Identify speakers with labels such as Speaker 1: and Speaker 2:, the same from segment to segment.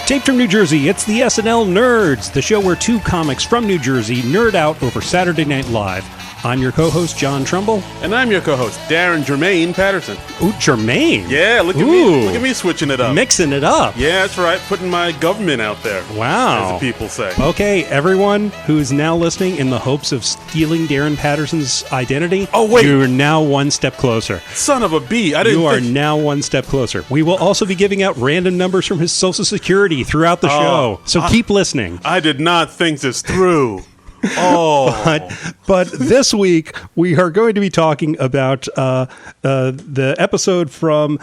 Speaker 1: Taped from New Jersey, it's the SNL Nerds, the show where two comics from New Jersey nerd out over Saturday Night Live. I'm your co-host, John Trumbull.
Speaker 2: And I'm your co-host, Darren Jermaine Patterson.
Speaker 1: Ooh, Jermaine.
Speaker 2: Yeah, look at me. Look at me switching it up.
Speaker 1: Mixing it up.
Speaker 2: Yeah, that's right. Putting my government out there.
Speaker 1: Wow.
Speaker 2: As the people say.
Speaker 1: Okay, everyone who's now listening in the hopes of stealing Darren Patterson's identity.
Speaker 2: Oh, wait.
Speaker 1: You are now one step closer.
Speaker 2: Son of a bee.
Speaker 1: You are now one step closer. We will also be giving out random numbers from his Social Security throughout the show. So keep listening.
Speaker 2: I did not think this through.
Speaker 1: But this week we are going to be talking about the episode from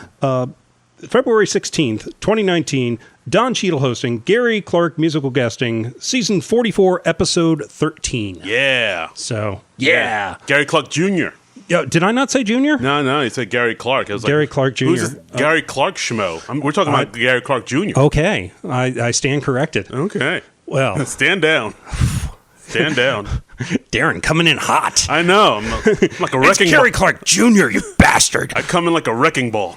Speaker 1: February 16th, 2019. Don Cheadle hosting, Gary Clark musical guesting, season 44, episode 13.
Speaker 2: Yeah.
Speaker 1: So, yeah.
Speaker 2: Gary Clark Jr.
Speaker 1: Yo, did I not say Junior?
Speaker 2: No, you said Gary Clark. I was
Speaker 1: Gary Clark Jr.
Speaker 2: Who's this Gary Clark schmo? We're talking about Gary Clark Jr.
Speaker 1: Okay. I stand corrected.
Speaker 2: Okay.
Speaker 1: Well.
Speaker 2: Stand down. Stand down.
Speaker 1: Darren coming in hot.
Speaker 2: I know. I'm like a wrecking
Speaker 1: It's Gary
Speaker 2: ball.
Speaker 1: Clark Jr., you bastard.
Speaker 2: I come in like a wrecking ball.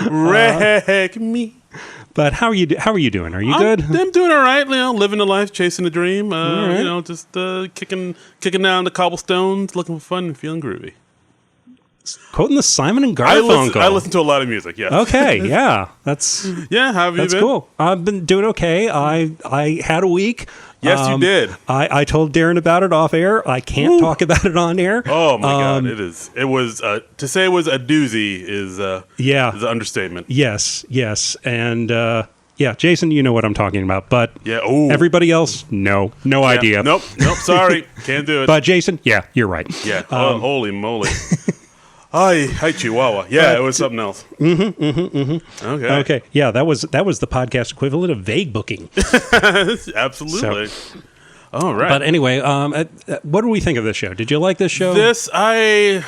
Speaker 2: Wreck me.
Speaker 1: But how are you doing? Are you good?
Speaker 2: I'm doing all right. You know, living the life, chasing a dream.
Speaker 1: Right.
Speaker 2: You know, just kicking down the cobblestones, looking for fun and feeling groovy.
Speaker 1: Quoting the Simon and Garfunkel.
Speaker 2: I listen to a lot of music. Yeah.
Speaker 1: Okay. Yeah. That's
Speaker 2: How have you
Speaker 1: that's
Speaker 2: been?
Speaker 1: cool. I've been doing okay. I had a week.
Speaker 2: Yes, you did.
Speaker 1: I told Darren about it off air. I can't talk about it on air.
Speaker 2: Oh my God! It was to say it was a doozy is an understatement.
Speaker 1: Yes. And Jason, you know what I'm talking about. But everybody else, no idea.
Speaker 2: Nope. Sorry, can't do it.
Speaker 1: But Jason, yeah, you're right.
Speaker 2: Yeah. Holy moly. Hi, Chihuahua. Yeah, it was something else. Okay.
Speaker 1: Yeah, that was the podcast equivalent of vague booking.
Speaker 2: Absolutely. All right.
Speaker 1: But anyway, what do we think of this show? Did you like this show?
Speaker 2: Okay.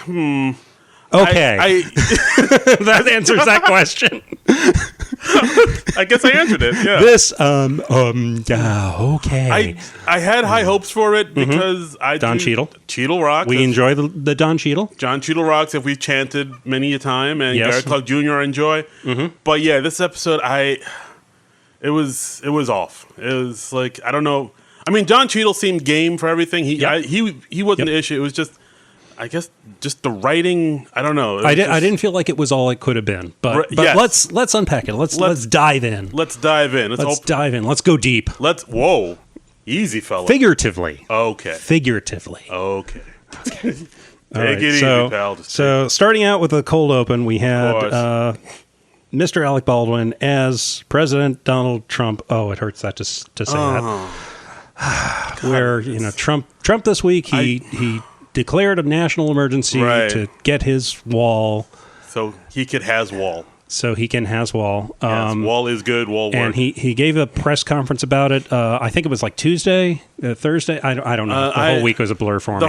Speaker 1: That answers that question.
Speaker 2: I guess I answered it. Yeah.
Speaker 1: Okay.
Speaker 2: I had high hopes for it because
Speaker 1: Don Cheadle.
Speaker 2: Cheadle rocks.
Speaker 1: We enjoy the Don Cheadle.
Speaker 2: John Cheadle rocks. If we've chanted many a time, and
Speaker 1: Yes.
Speaker 2: Gary Clark Jr. I enjoy. But yeah, this episode, it was off. It was like, I don't know. I mean, John Cheadle seemed game for everything. He wasn't the issue. It was just, I guess, just the writing. I don't know.
Speaker 1: I didn't feel like it was all it could have been. But
Speaker 2: yes.
Speaker 1: let's unpack it. Let's dive in.
Speaker 2: Let's dive in.
Speaker 1: Let's dive in. Let's go deep.
Speaker 2: Whoa. Easy, fella.
Speaker 1: Figuratively.
Speaker 2: Okay.
Speaker 1: Okay.
Speaker 2: Take it
Speaker 1: right,
Speaker 2: easy, pal.
Speaker 1: So starting out with a cold open, we had Mr. Alec Baldwin as President Donald Trump. Oh, it hurts that to say that. Where Trump this week he declared a national emergency to get his wall,
Speaker 2: so he could has wall.
Speaker 1: So he can has wall.
Speaker 2: Yes, wall is good. Wall works.
Speaker 1: And he gave a press conference about it. I think it was like Tuesday, Thursday. I don't know. The whole week was a blur for me.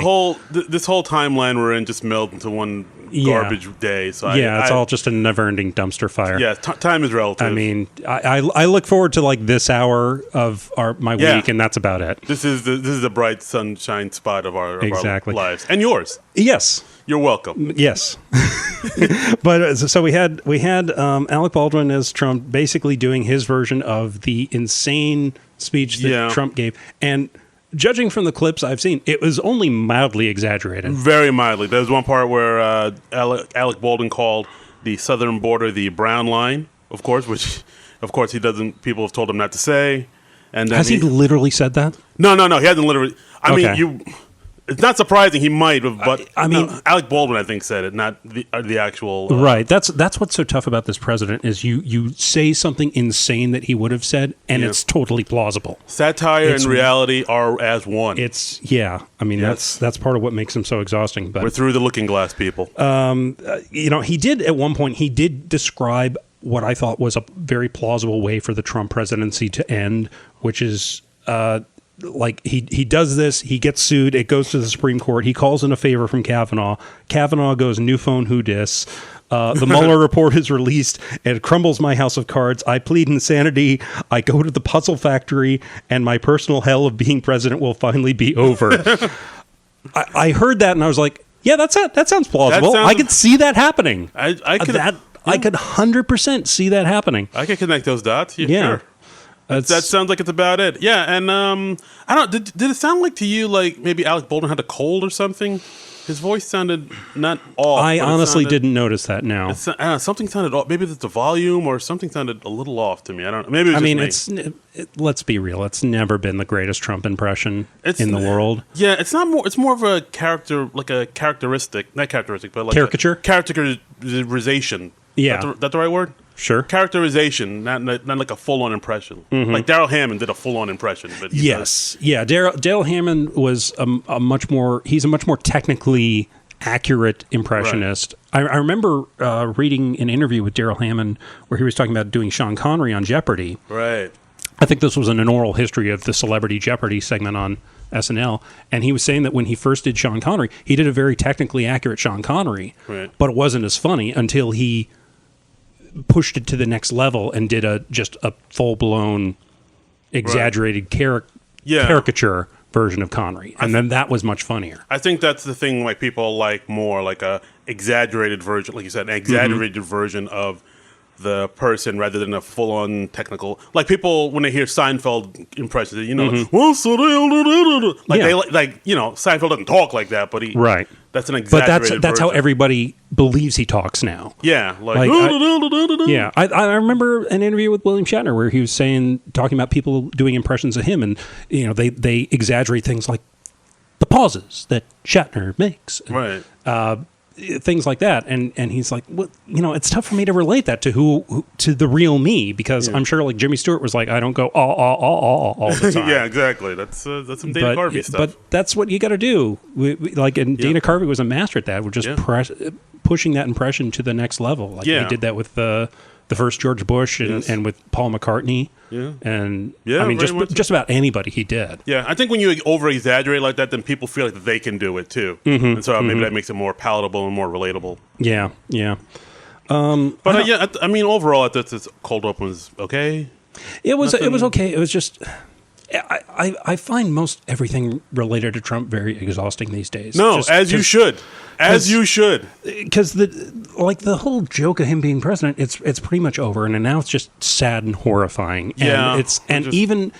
Speaker 2: This whole timeline we're in just melded into one garbage day. So
Speaker 1: it's all just a never-ending dumpster fire.
Speaker 2: Yeah, time is relative.
Speaker 1: I mean, I look forward to like this hour of my week, and that's about it.
Speaker 2: This is the bright sunshine spot of our lives and yours.
Speaker 1: Yes.
Speaker 2: You're welcome.
Speaker 1: Yes. But so we had Alec Baldwin as Trump basically doing his version of the insane speech that Trump gave. And judging from the clips I've seen, it was only mildly exaggerated.
Speaker 2: Very mildly. There was one part where Alec Baldwin called the southern border the brown line, of course, which, of course, he doesn't. People have told him not to say. And then
Speaker 1: has he literally said that?
Speaker 2: No. He hasn't literally. I mean, it's not surprising he might have, but Alec Baldwin, I think, said it, not the actual.
Speaker 1: Right. That's what's so tough about this president is you say something insane that he would have said, and it's totally plausible.
Speaker 2: Satire and reality are as one.
Speaker 1: I mean, that's part of what makes him so exhausting. But
Speaker 2: we're through the looking glass, people.
Speaker 1: He did at one point. He did describe what I thought was a very plausible way for the Trump presidency to end, which is. Like he does this, he gets sued, it goes to the Supreme Court, he calls in a favor from Kavanaugh goes, new phone, who dis? The Mueller report is released, and it crumbles my house of cards. I plead insanity. I go to the puzzle factory, and my personal hell of being president will finally be over. I heard that, and I was like, yeah, that's it. That sounds plausible. I could see that happening. I could 100% see that happening.
Speaker 2: I can connect those dots. Yeah,
Speaker 1: Yeah.
Speaker 2: sure. That sounds like it's about it. Yeah, and I don't. Did it sound like to you like maybe Alec Baldwin had a cold or something? His voice sounded not off.
Speaker 1: I honestly didn't notice that now.
Speaker 2: Something sounded off. Maybe it's the volume or something sounded a little off to me. I don't know. Maybe it was
Speaker 1: let's be real. It's never been the greatest Trump impression in the world.
Speaker 2: Yeah, it's not more. It's more of a character, like a characteristic, not characteristic, but like
Speaker 1: caricature,
Speaker 2: characterization.
Speaker 1: Yeah,
Speaker 2: that the right word?
Speaker 1: Sure.
Speaker 2: Characterization, not like a full-on impression.
Speaker 1: Mm-hmm.
Speaker 2: Like Daryl Hammond did a full-on impression. But
Speaker 1: yeah. Daryl Hammond was a much more technically accurate impressionist. Right. I remember reading an interview with Daryl Hammond where he was talking about doing Sean Connery on Jeopardy.
Speaker 2: Right.
Speaker 1: I think this was an oral history of the Celebrity Jeopardy segment on SNL, and he was saying that when he first did Sean Connery, he did a very technically accurate Sean Connery,
Speaker 2: right.
Speaker 1: but it wasn't as funny until he pushed it to the next level and did just a full-blown exaggerated caricature version of Connery, and then that was much funnier.
Speaker 2: I think that's the thing, like people like more like a exaggerated version, like you said, an exaggerated version of the person rather than a full-on technical. Like people when they hear Seinfeld impressions, well, so Seinfeld doesn't talk like that, but
Speaker 1: right.
Speaker 2: That's an exaggerated.
Speaker 1: But that's how everybody believes he talks now.
Speaker 2: Yeah,
Speaker 1: I remember an interview with William Shatner where he was talking about people doing impressions of him, and they exaggerate things like the pauses that Shatner makes,
Speaker 2: right?
Speaker 1: Things like that, and he's like, well, it's tough for me to relate that to to the real me, because I'm sure like Jimmy Stewart was like, I don't go all the time.
Speaker 2: Yeah, exactly. That's some Dana Carvey stuff.
Speaker 1: But that's what you got to do. Dana Carvey was a master at that. We're just pushing that impression to the next level. Like he did that with the first George Bush and with Paul McCartney. Yeah. And I mean, just about anybody he did.
Speaker 2: Yeah, I think when you over-exaggerate like that, then people feel like they can do it too. Mm-hmm, and so maybe that makes it more palatable and more relatable.
Speaker 1: Yeah, yeah.
Speaker 2: I mean, overall, I thought this cold open was okay.
Speaker 1: It was okay. It was just... I find most everything related to Trump very exhausting these days.
Speaker 2: No, you should. As you should.
Speaker 1: Because the whole joke of him being president, it's pretty much over, and now it's just sad and horrifying.
Speaker 2: Yeah,
Speaker 1: and even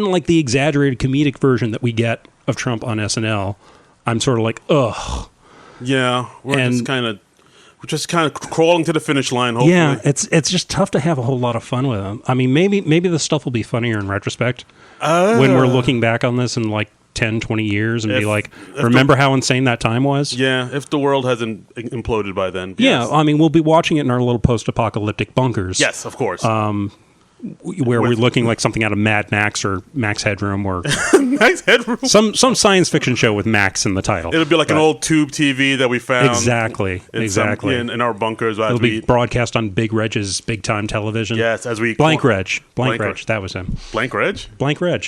Speaker 1: like the exaggerated comedic version that we get of Trump on SNL, I'm sort of like, ugh.
Speaker 2: Yeah, we're just kind of crawling to the finish line. Hopefully.
Speaker 1: Yeah, it's just tough to have a whole lot of fun with him. I mean, maybe the stuff will be funnier in retrospect when we're looking back on this in like 10, 20 years and be like, remember how insane that time was?
Speaker 2: Yeah, if the world hasn't imploded by then.
Speaker 1: Yeah,
Speaker 2: yes.
Speaker 1: I mean, we'll be watching it in our little post-apocalyptic bunkers.
Speaker 2: Yes, of course.
Speaker 1: Where we're looking like something out of Mad Max or Max Headroom or
Speaker 2: Max Headroom,
Speaker 1: some science fiction show with Max in the title.
Speaker 2: It'll be like an old tube TV that we found
Speaker 1: exactly
Speaker 2: in our bunkers.
Speaker 1: It'll be broadcast on Big Reg's big time television.
Speaker 2: Yes, as we
Speaker 1: Blank Reg, that was him.
Speaker 2: Blank Reg.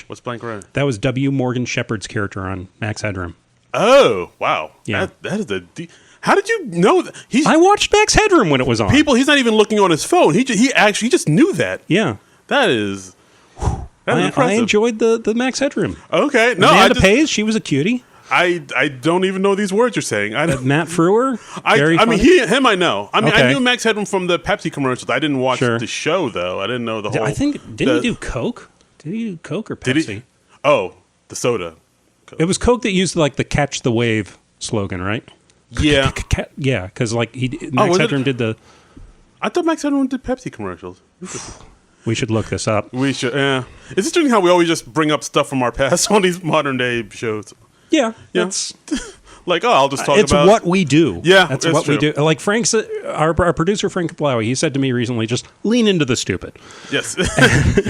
Speaker 1: What's
Speaker 2: Blank Reg?
Speaker 1: That was W. Morgan Shepard's character on Max Headroom.
Speaker 2: Oh wow!
Speaker 1: Yeah,
Speaker 2: that is how did you know that?
Speaker 1: I watched Max Headroom when it was on.
Speaker 2: He's not even looking on his phone. He just knew that.
Speaker 1: Yeah.
Speaker 2: That is impressive.
Speaker 1: I enjoyed the Max Headroom.
Speaker 2: Okay. No,
Speaker 1: Amanda Pays, she was a cutie.
Speaker 2: I don't even know these words you're saying.
Speaker 1: Matt Frewer?
Speaker 2: I mean, him I know. I mean, okay. I knew Max Headroom from the Pepsi commercials. I didn't watch the show, though. I didn't know the whole...
Speaker 1: I think... Didn't he do Coke? Did he do Coke or Pepsi?
Speaker 2: Did he? Oh, the soda.
Speaker 1: Coke. It was Coke that used like the Catch the Wave slogan, right?
Speaker 2: Yeah.
Speaker 1: Yeah, because like Max Headroom did the...
Speaker 2: I thought Max Headroom did Pepsi commercials.
Speaker 1: We should look this up.
Speaker 2: We should, yeah. Is this doing how we always just bring up stuff from our past on these modern day shows?
Speaker 1: Yeah.
Speaker 2: It's like, I'll just talk about...
Speaker 1: It's what we do.
Speaker 2: Yeah,
Speaker 1: that's what we do. Like Frank's, our producer, Frank Kaplowy, he said to me recently, just lean into the stupid.
Speaker 2: Yes.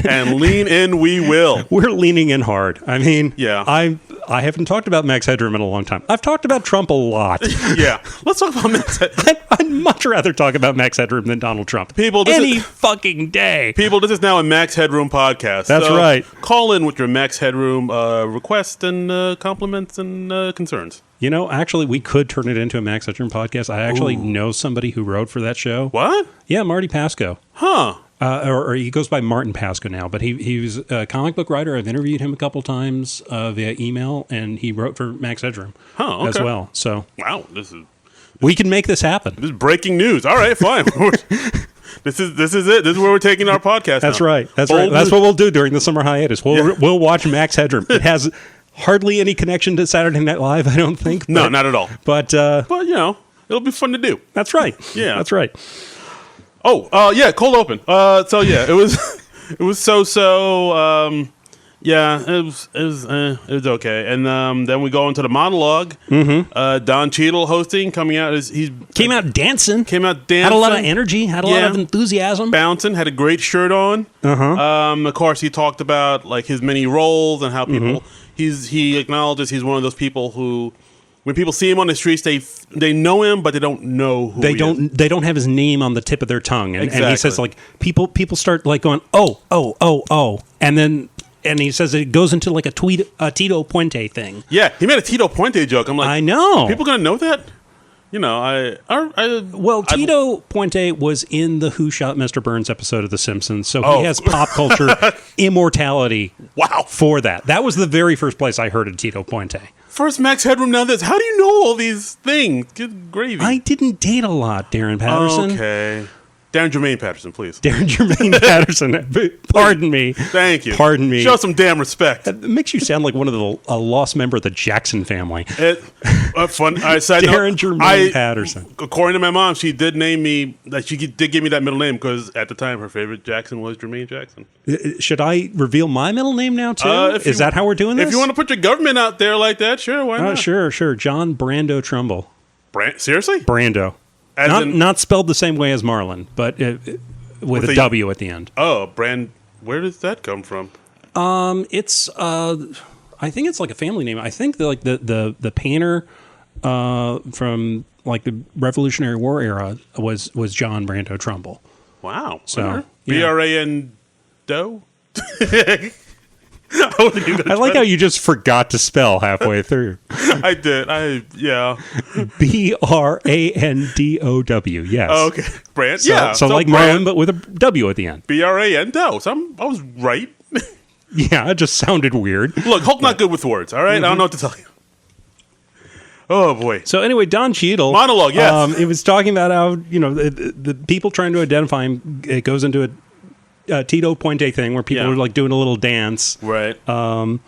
Speaker 2: And lean in we will.
Speaker 1: We're leaning in hard. I mean,
Speaker 2: yeah.
Speaker 1: I haven't talked about Max Headroom in a long time. I've talked about Trump a lot.
Speaker 2: Yeah. Let's talk about Max Headroom.
Speaker 1: I'd much rather talk about Max Headroom than Donald Trump. Any fucking day.
Speaker 2: People, this is now a Max Headroom podcast.
Speaker 1: That's right.
Speaker 2: Call in with your Max Headroom requests and compliments and concerns.
Speaker 1: Actually, we could turn it into a Max Headroom podcast. I actually know somebody who wrote for that show.
Speaker 2: What?
Speaker 1: Yeah, Marty Pasco.
Speaker 2: Huh.
Speaker 1: Or he goes by Martin Pasco now, but he was a comic book writer. I've interviewed him a couple times via email, and he wrote for Max Headroom as well. So
Speaker 2: wow, this is
Speaker 1: We can make this happen.
Speaker 2: This is breaking news. All right, fine. This is it. This is where we're taking our podcast.
Speaker 1: That's
Speaker 2: now.
Speaker 1: right. That's right. That's what we'll do during the summer hiatus. We'll watch Max Headroom. It has hardly any connection to Saturday Night Live, I don't think.
Speaker 2: No, not at all.
Speaker 1: But
Speaker 2: you know, it'll be fun to do.
Speaker 1: That's right.
Speaker 2: Yeah,
Speaker 1: that's right.
Speaker 2: Oh, yeah, cold open. So yeah, it was so. Yeah, it was okay. And then we go into the monologue. Mm-hmm. Don Cheadle hosting, coming out. He
Speaker 1: came out dancing. Had a lot of energy. Had a lot of enthusiasm.
Speaker 2: Bouncing. Had a great shirt on. Of course, he talked about like his many roles and how people. He acknowledges he's one of those people who, when people see him on the streets, they know him, but they don't know who
Speaker 1: they don't have his name on the tip of their tongue. And he says like people start like going oh, and then. And he says it goes into like a Tito Puente thing.
Speaker 2: Yeah, he made a Tito Puente joke. I'm like,
Speaker 1: I know.
Speaker 2: People gonna know that? You know,
Speaker 1: Tito Puente was in the Who Shot Mr. Burns episode of The Simpsons, so he has pop culture immortality.
Speaker 2: Wow,
Speaker 1: for that. That was the very first place I heard of Tito Puente.
Speaker 2: First Max Headroom, now this. How do you know all these things? Good gravy.
Speaker 1: I didn't date a lot, Darren Patterson.
Speaker 2: Okay. Darren Jermaine Patterson, please.
Speaker 1: Darren Jermaine Patterson. Pardon me.
Speaker 2: Thank you.
Speaker 1: Pardon me.
Speaker 2: Show some damn respect.
Speaker 1: It makes you sound like one of a lost member of the Jackson family.
Speaker 2: Fun.
Speaker 1: Darren Jermaine Patterson.
Speaker 2: According to my mom, she did name me. She did give me that middle name because at the time her favorite Jackson was Jermaine Jackson.
Speaker 1: Should I reveal my middle name now too? Is that how we're doing this?
Speaker 2: If you want to put your government out there like that, sure. Why not?
Speaker 1: Sure. John Brando Trumbull.
Speaker 2: Seriously?
Speaker 1: Brando. Not spelled the same way as Marlon, but with a W at the end.
Speaker 2: Oh, where does that come from?
Speaker 1: It's I think it's like a family name. I think the painter from like the Revolutionary War era was John Brando Trumbull.
Speaker 2: Wow.
Speaker 1: So
Speaker 2: B-R-A-N-D-O?
Speaker 1: I like how you just forgot to spell halfway through.
Speaker 2: I did.
Speaker 1: B-R-A-N-D-O-W. Yes.
Speaker 2: Oh, okay. Brand.
Speaker 1: So like Marlon, but with a W at the end.
Speaker 2: B-R-A-N-D-O. So I was right.
Speaker 1: Yeah, it just sounded weird.
Speaker 2: Look, Hulk not good with words. All right, I don't know what to tell you. Oh boy.
Speaker 1: So anyway, Don Cheadle
Speaker 2: monologue. Yes.
Speaker 1: It was talking about how the people trying to identify him. It goes into a Tito Puente thing where people were like doing a little dance,
Speaker 2: right?
Speaker 1: And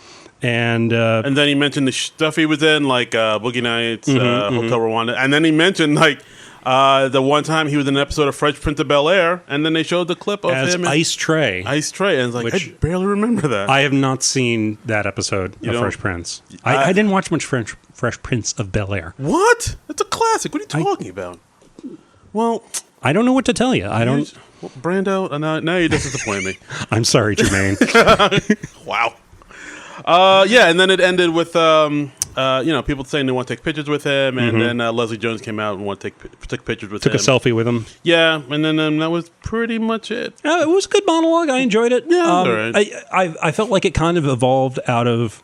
Speaker 2: then he mentioned the stuff he was in, like Boogie Nights, Hotel Rwanda, and then he mentioned like the one time he was in an episode of Fresh Prince of Bel-Air, and then they showed the clip of
Speaker 1: as
Speaker 2: him
Speaker 1: Ice Tray,
Speaker 2: and it's like I barely remember that.
Speaker 1: I have not seen that episode of Fresh Prince. I didn't watch much Fresh Prince of Bel-Air.
Speaker 2: What? It's a classic. What are you talking about? Well,
Speaker 1: I don't know what to tell you. I don't.
Speaker 2: Well, Brando, now you just disappoint me.
Speaker 1: I'm sorry, Jermaine.
Speaker 2: Wow. And then it ended with people saying they want to take pictures with him, and then Leslie Jones came out and wanted to take pictures with him.
Speaker 1: Took a selfie with him.
Speaker 2: Yeah, and then that was pretty much it.
Speaker 1: It was a good monologue. I enjoyed it.
Speaker 2: Yeah, all right.
Speaker 1: I felt like it kind of evolved out of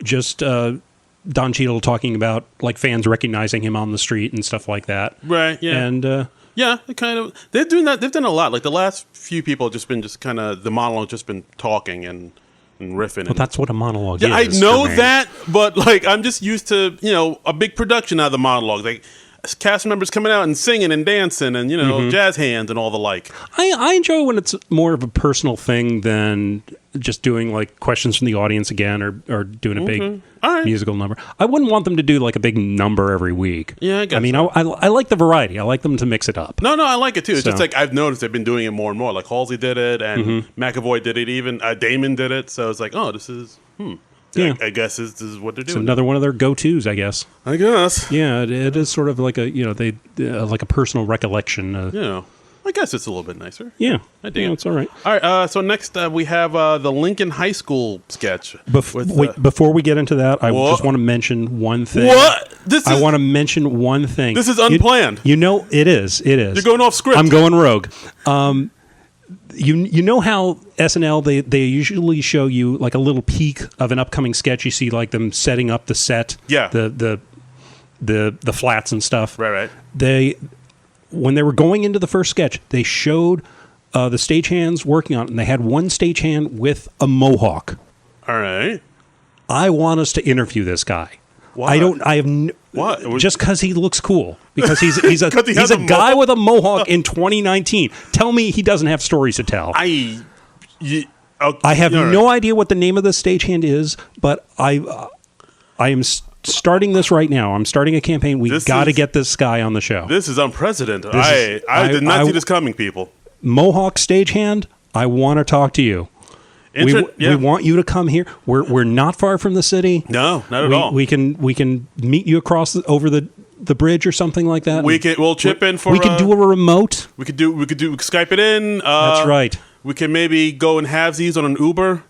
Speaker 1: just Don Cheadle talking about like fans recognizing him on the street and stuff like that.
Speaker 2: Right. Yeah.
Speaker 1: And
Speaker 2: yeah, it kind of they're doing that. They've done a lot. Like the last few people have just been kind of the monologue, just been talking and riffing.
Speaker 1: Well, that's what a monologue is.
Speaker 2: I know that, but like I'm just used to a big production out of the monologue, like cast members coming out and singing and dancing and jazz hands and all the like.
Speaker 1: I enjoy when it's more of a personal thing than just doing like questions from the audience again or doing a big musical number. I wouldn't want them to do like a big number every week.
Speaker 2: Yeah, I guess.
Speaker 1: I mean, I like the variety. I like them to mix it up.
Speaker 2: No, I like it too. It's just like I've noticed they've been doing it more and more. Like Halsey did it, and McAvoy did it. Even Damon did it. So it's like, oh, this is Yeah, I guess this is what they're doing.
Speaker 1: It's another one of their go-tos, I guess.
Speaker 2: I guess.
Speaker 1: Yeah, it is sort of like a like a personal recollection.
Speaker 2: I guess it's a little bit nicer.
Speaker 1: Yeah,
Speaker 2: I dig it.
Speaker 1: It's all right.
Speaker 2: All right. So next we have the Lincoln High School sketch.
Speaker 1: Before we get into that, I just want to mention one thing.
Speaker 2: What?
Speaker 1: I want to mention one thing.
Speaker 2: This is unplanned.
Speaker 1: It is. It is.
Speaker 2: You're going off script.
Speaker 1: I'm going rogue. You know how SNL they usually show you like a little peek of an upcoming sketch. You see like them setting up the set.
Speaker 2: Yeah.
Speaker 1: The flats and stuff.
Speaker 2: Right.
Speaker 1: When they were going into the first sketch, they showed the stagehands working on it, and they had one stagehand with a mohawk.
Speaker 2: All right.
Speaker 1: I want us to interview this guy.
Speaker 2: Why?
Speaker 1: I have
Speaker 2: what?
Speaker 1: Just because he looks cool. Because he's a
Speaker 2: 'Cause he has
Speaker 1: a
Speaker 2: a
Speaker 1: guy
Speaker 2: mohawk?
Speaker 1: with a mohawk in 2019. Tell me he doesn't have stories to tell. I have no idea what the name of the stagehand is, but I am starting this right now. I'm starting a campaign. We've got to get this guy on the show.
Speaker 2: This is unprecedented. I did not see this coming, people.
Speaker 1: Mohawk stagehand, I want to talk to you. We want you to come here. We're not far from the city.
Speaker 2: No, not at all.
Speaker 1: We can meet you across over the bridge or something like that.
Speaker 2: We'll chip in for.
Speaker 1: We could do a remote.
Speaker 2: We could Skype it in.
Speaker 1: That's right.
Speaker 2: We can maybe go in halvesies on an Uber.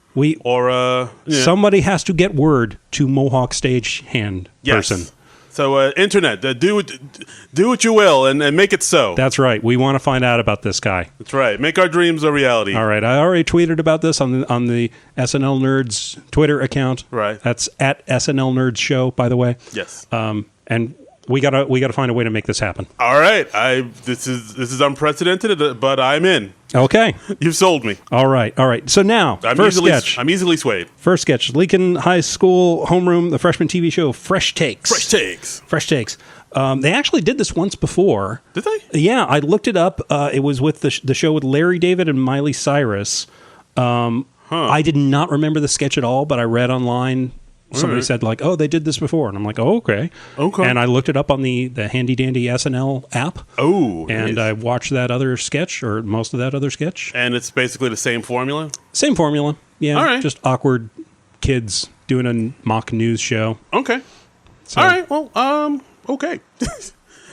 Speaker 1: Somebody has to get word to Mohawk stagehand person.
Speaker 2: So internet, do what you will and make it so.
Speaker 1: That's right. We want to find out about this guy.
Speaker 2: That's right. Make our dreams a reality.
Speaker 1: All right. I already tweeted about this on the SNL Nerds Twitter account.
Speaker 2: Right.
Speaker 1: That's at SNL Nerds Show, by the way.
Speaker 2: Yes.
Speaker 1: And we gotta find a way to make this happen.
Speaker 2: All right. This is unprecedented, but I'm in.
Speaker 1: Okay.
Speaker 2: You've sold me.
Speaker 1: All right. So now, first sketch.
Speaker 2: I'm easily swayed.
Speaker 1: First sketch. Lincoln High School homeroom, the freshman TV show, Fresh Takes. Fresh Takes. They actually did this once before.
Speaker 2: Did they?
Speaker 1: Yeah, I looked it up. It was with the show with Larry David and Miley Cyrus. I did not remember the sketch at all, but I read online. Somebody said like, "Oh, they did this before," and I'm like, "Oh, okay."
Speaker 2: Okay.
Speaker 1: And I looked it up on the handy dandy SNL app.
Speaker 2: Oh.
Speaker 1: And
Speaker 2: nice.
Speaker 1: I watched that other sketch, or most of that other sketch.
Speaker 2: And it's basically the same formula.
Speaker 1: Same formula. Yeah.
Speaker 2: All right.
Speaker 1: Just awkward kids doing a mock news show.
Speaker 2: Okay.
Speaker 1: So,
Speaker 2: all right. Well. Okay.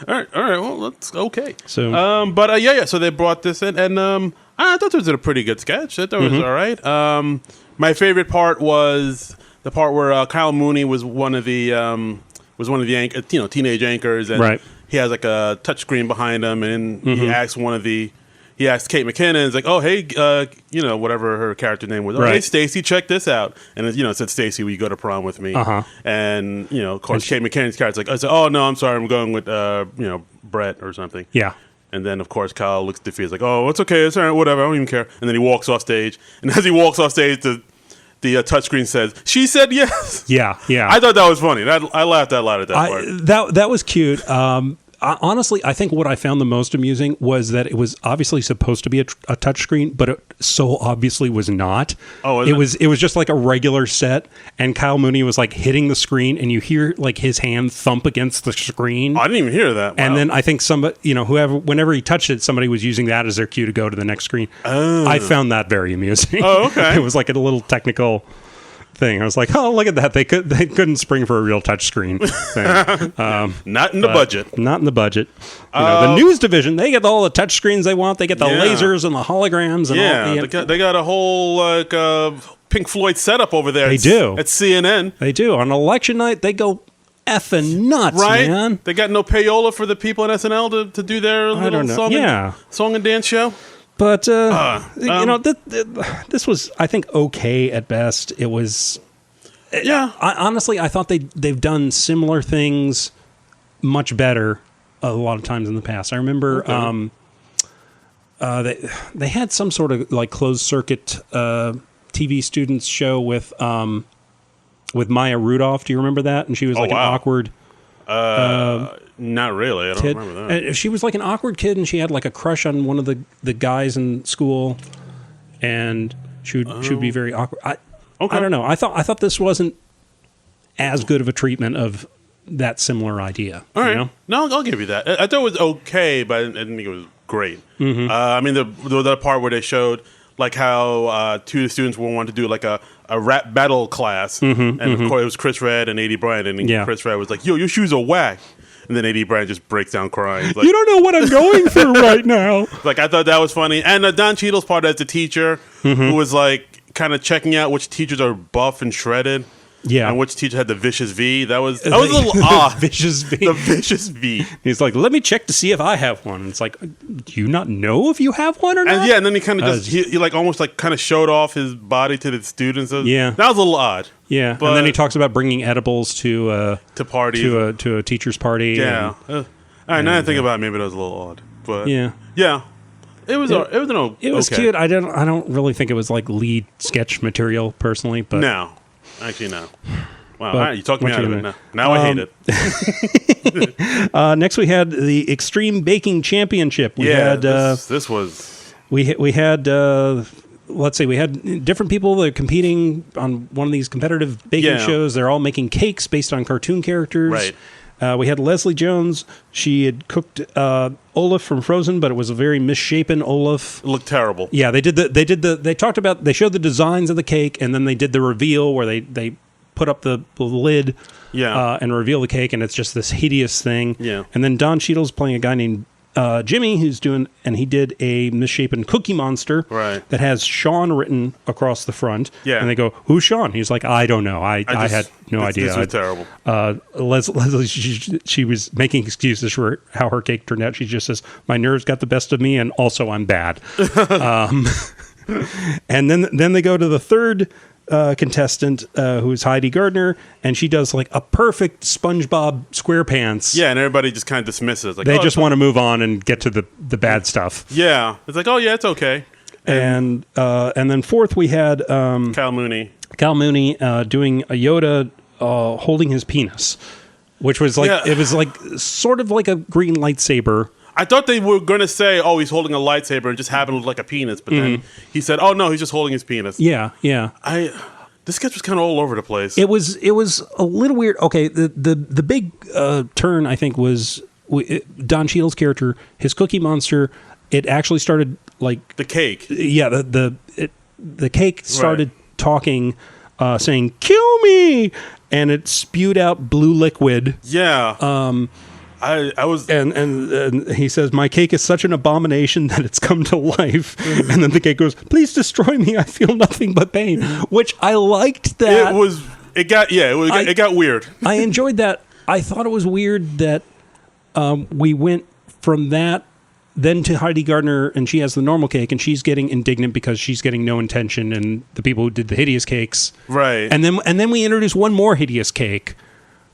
Speaker 2: all right. Well, that's okay.
Speaker 1: So.
Speaker 2: Yeah. So they brought this in, and I thought it was a pretty good sketch. I thought it was all right. My favorite part was the part where Kyle Mooney was one of the teenage anchors, and he has like a touchscreen behind him, and he asked Kate McKinnon, it's like, "Oh, hey, whatever her character name was. Oh, hey, Stacy, check this out." And it said, "Stacy, will you go to prom with me?" And of course, Kate McKinnon's character's like, "I said, oh no, I'm sorry, I'm going with Brett or something."
Speaker 1: Yeah.
Speaker 2: And then, of course, Kyle looks defeated, like, "Oh, it's okay, it's all right, whatever, I don't even care." And then he walks off stage, and as he walks off stage, the touchscreen says, "She said yes."
Speaker 1: Yeah.
Speaker 2: I thought that was funny. I laughed out loud at that part.
Speaker 1: That was cute. Honestly, I think what I found the most amusing was that it was obviously supposed to be a touchscreen, but it so obviously was not.
Speaker 2: Oh,
Speaker 1: it was just like a regular set, and Kyle Mooney was like hitting the screen, and you hear like his hand thump against the screen.
Speaker 2: I didn't even hear that. Wow.
Speaker 1: And then I think somebody, whenever he touched it, somebody was using that as their cue to go to the next screen.
Speaker 2: Oh.
Speaker 1: I found that very amusing.
Speaker 2: Oh, okay.
Speaker 1: It was like a little technical thing. I was like, "Oh, look at that! They couldn't spring for a real touchscreen thing."
Speaker 2: Not in the budget.
Speaker 1: Not in the budget. The news division, they get all the touchscreens they want. They get the lasers and the holograms. And
Speaker 2: they got a whole Pink Floyd setup over there.
Speaker 1: They do
Speaker 2: at CNN.
Speaker 1: They do on election night. They go effing nuts,
Speaker 2: right?
Speaker 1: Man.
Speaker 2: They got no payola for the people in SNL to do their little song and dance show.
Speaker 1: But, this was, I think, okay at best. It was... Honestly, I thought they've done similar things much better a lot of times in the past. I remember they had some sort of like closed-circuit TV students show with Maya Rudolph. Do you remember that? And she was an awkward...
Speaker 2: Not really. I don't remember that.
Speaker 1: She was like an awkward kid, and she had like a crush on one of the guys in school, and she would be very awkward. I don't know. I thought this wasn't as good of a treatment of that similar idea.
Speaker 2: All right. No, I'll give you that. I thought it was okay, but I didn't think it was great. Mm-hmm. I mean, the part where they showed like how two of the students wanted to do like a rap battle class, and of course it was Chris Redd and A.D. Bryant, and Chris Redd was like, "Yo, your shoes are whack." And then A.D. Bryant just breaks down crying. He's like,
Speaker 1: "You don't know what I'm going through right now."
Speaker 2: Like, I thought that was funny. And Don Cheadle's part as the teacher, who was like kind of checking out which teachers are buff and shredded. Yeah. And which teacher had the vicious V. That was a little odd.
Speaker 1: Vicious V.
Speaker 2: The vicious V.
Speaker 1: He's like, "Let me check to see if I have one." And it's like, do you not know if you have one or not?
Speaker 2: And then he kind of he like almost like kind of showed off his body to the students. That was a little odd.
Speaker 1: Yeah. But, and then he talks about bringing edibles to
Speaker 2: parties.
Speaker 1: To a teacher's party.
Speaker 2: Yeah. All right, now I think about it, maybe that was a little odd. But yeah. It was
Speaker 1: cute. I don't really think it was like lead sketch material personally, but
Speaker 2: no. Actually, no. Wow, all right, you talked me out of it. Now I hate it.
Speaker 1: Next, we had the Extreme Baking Championship. We had
Speaker 2: this was
Speaker 1: we had let's see, we had different people that are competing on one of these competitive baking shows. They're all making cakes based on cartoon characters.
Speaker 2: right.
Speaker 1: We had Leslie Jones. She had cooked Olaf from Frozen, but it was a very misshapen Olaf.
Speaker 2: It looked terrible.
Speaker 1: Yeah, they showed the designs of the cake, and then they did the reveal where they put up the lid and reveal the cake, and it's just this hideous thing.
Speaker 2: Yeah.
Speaker 1: And then Don Cheadle's playing a guy named Jimmy, and he did a misshapen Cookie Monster that has Sean written across the front.
Speaker 2: Yeah.
Speaker 1: And they go, "Who's Sean?" He's like, "I don't know. I had no idea."
Speaker 2: This was terrible.
Speaker 1: Leslie, she was making excuses for how her cake turned out. She just says, "My nerves got the best of me, and also I'm bad." And then they go to the third contestant, who is Heidi Gardner, and she does like a perfect SpongeBob SquarePants.
Speaker 2: Yeah, and everybody just kind of dismisses. Like,
Speaker 1: they just want to move on and get to the bad stuff.
Speaker 2: Yeah, it's like, oh yeah, it's okay.
Speaker 1: And then fourth we had
Speaker 2: Cal Mooney
Speaker 1: doing a Yoda holding his penis, which was like it was like sort of like a green lightsaber.
Speaker 2: I thought they were going to say, oh, he's holding a lightsaber and just happened to look like a penis. But then he said, oh, no, he's just holding his penis.
Speaker 1: Yeah, yeah.
Speaker 2: This sketch was kind of all over the place.
Speaker 1: It was a little weird. Okay, the big turn, I think, was Don Cheadle's character, his Cookie Monster. It actually started like...
Speaker 2: The cake.
Speaker 1: Yeah, the cake started talking, saying, "Kill me!" And it spewed out blue liquid.
Speaker 2: Yeah. I was,
Speaker 1: and he says, "My cake is such an abomination that it's come to life." And then the cake goes, "Please destroy me. I feel nothing but pain." Which I liked that.
Speaker 2: It got weird.
Speaker 1: I enjoyed that. I thought it was weird that we went from that then to Heidi Gardner, and she has the normal cake, and she's getting indignant because she's getting no attention, and the people who did the hideous cakes,
Speaker 2: right?
Speaker 1: And then we introduce one more hideous cake.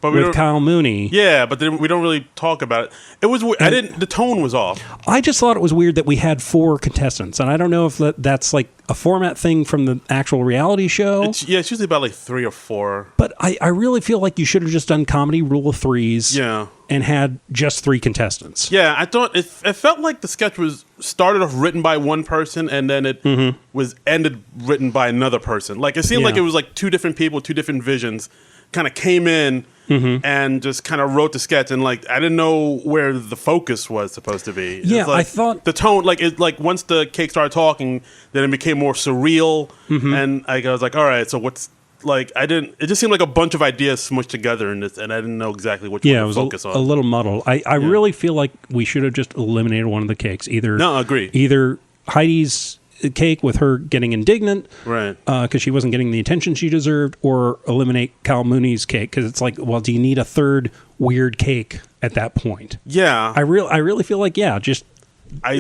Speaker 1: With Kyle Mooney.
Speaker 2: Yeah, but then we don't really talk about it. It was the tone was off. I
Speaker 1: just thought it was weird that we had 4 contestants, and I don't know if that's like a format thing from the actual reality show.
Speaker 2: It's usually about like 3 or 4.
Speaker 1: But I really feel like you should have just done comedy rule of threes.
Speaker 2: Yeah.
Speaker 1: And had just 3 contestants.
Speaker 2: Yeah, I thought it felt like the sketch was started off written by one person and then it was ended written by another person. Like it seemed like it was like 2 different people, 2 different visions kind of came in and just kind of wrote the sketch, and like I didn't know where the focus was supposed to be.
Speaker 1: Yeah,
Speaker 2: like,
Speaker 1: I thought
Speaker 2: the tone, like once the cake started talking, then it became more surreal, and I was like, all right, so what's like? It just seemed like a bunch of ideas smushed together in this, and I didn't know exactly which one to focus on.
Speaker 1: A little muddled. I really feel like we should have just eliminated one of the cakes. Either Heidi's cake with her getting indignant,
Speaker 2: right?
Speaker 1: Because she wasn't getting the attention she deserved, or eliminate Kyle Mooney's cake because it's like, well, do you need a third weird cake at that point?
Speaker 2: Yeah,
Speaker 1: I really feel like just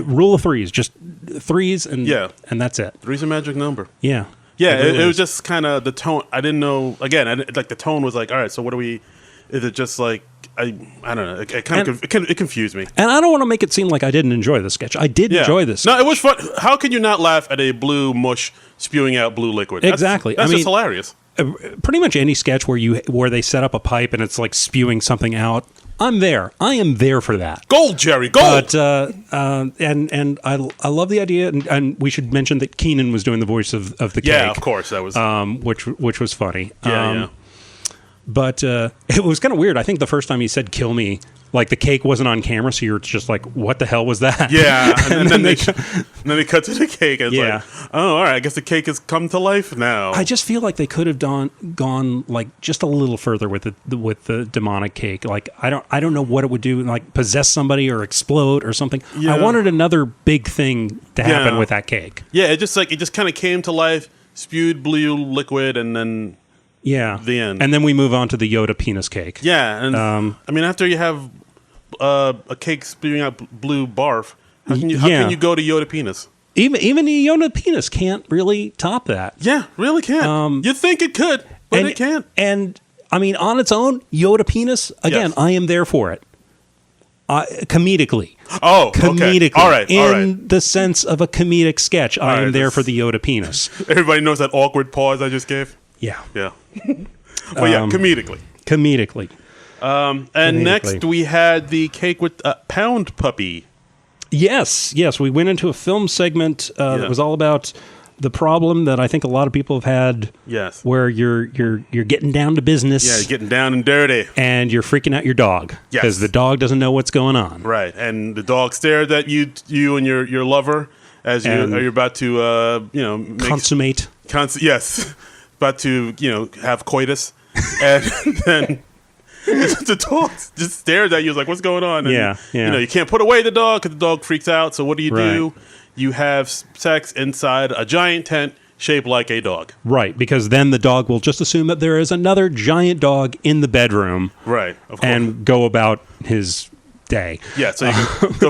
Speaker 1: rule of threes, just 3s, and that's it.
Speaker 2: 3's a magic number.
Speaker 1: Yeah,
Speaker 2: it was just kind of the tone. I didn't know. Again, like the tone was like, all right, so what do we? Is it just like? I don't know. It confused me.
Speaker 1: And I don't want to make it seem like I didn't enjoy the sketch. I did enjoy this.
Speaker 2: No, it was fun. How can you not laugh at a blue mush spewing out blue liquid?
Speaker 1: Exactly.
Speaker 2: That's just hilarious.
Speaker 1: Pretty much any sketch where they set up a pipe and it's like spewing something out, I'm there. I am there for that.
Speaker 2: Gold, Jerry, gold.
Speaker 1: But and I love the idea, and we should mention that Keenan was doing the voice of the cake.
Speaker 2: Yeah, of course, that was
Speaker 1: which was funny.
Speaker 2: Yeah.
Speaker 1: But it was kind of weird. I think the first time he said "kill me," like the cake wasn't on camera, so you're just like, "What the hell was that?"
Speaker 2: Yeah, and then they cut to the cake. And it's like, oh, all right. I guess the cake has come to life now.
Speaker 1: I just feel like they could have gone like just a little further with the demonic cake. Like I don't know what it would do, like possess somebody or explode or something. Yeah. I wanted another big thing to happen with that cake.
Speaker 2: Yeah, it just kind of came to life, spewed blue liquid, and then.
Speaker 1: Yeah,
Speaker 2: the end.
Speaker 1: And then we move on to the Yoda penis cake.
Speaker 2: Yeah, and I mean, after you have a cake spewing out blue barf, how can you go to Yoda penis?
Speaker 1: Even the Yoda penis can't really top that.
Speaker 2: Yeah, really can't. You'd think it could, but it can't.
Speaker 1: And I mean, on its own, Yoda penis. Again, I am there for it. Comedically.
Speaker 2: Oh,
Speaker 1: comedically.
Speaker 2: Okay. All right.
Speaker 1: In the sense of a comedic sketch, I am there for the Yoda penis.
Speaker 2: Everybody knows that awkward pause I just gave.
Speaker 1: Yeah.
Speaker 2: Yeah. But yeah, comedically.
Speaker 1: Comedically.
Speaker 2: And next we had the cake with Pound Puppy.
Speaker 1: Yes. We went into a film segment that was all about the problem that I think a lot of people have had.
Speaker 2: Yes.
Speaker 1: Where you're getting down to business.
Speaker 2: Yeah, you're getting down and dirty.
Speaker 1: And you're freaking out your dog.
Speaker 2: Yes.
Speaker 1: Because the dog doesn't know what's going on.
Speaker 2: Right. And the dog stares at you and your lover as you're about to
Speaker 1: consummate.
Speaker 2: Yes. About to, have coitus. And then the dog just stares at you. It's like, what's going on? And, you can't put away the dog because the dog freaks out. So what do? You have sex inside a giant tent shaped like a dog.
Speaker 1: Right, because then the dog will just assume that there is another giant dog in the bedroom.
Speaker 2: Right, of course.
Speaker 1: And go about his day.
Speaker 2: Yeah, so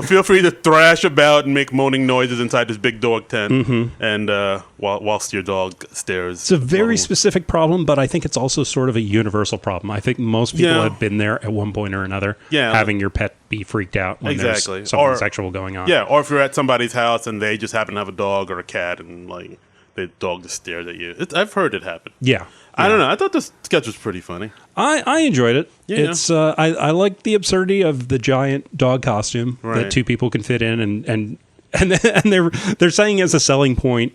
Speaker 2: feel free to thrash about and make moaning noises inside this big dog tent, and whilst your dog stares.
Speaker 1: It's a very specific problem, but I think it's also sort of a universal problem. I think most people have been there at one point or another, having your pet be freaked out when there's something sexual going on.
Speaker 2: Yeah, or if you're at somebody's house and they just happen to have a dog or a cat and like the dog just stares at you. I've heard it happen.
Speaker 1: Yeah.
Speaker 2: I don't know. I thought this sketch was pretty funny.
Speaker 1: I enjoyed it.
Speaker 2: Yeah.
Speaker 1: It's I like the absurdity of the giant dog costume that two people can fit in, and they're saying as a selling point,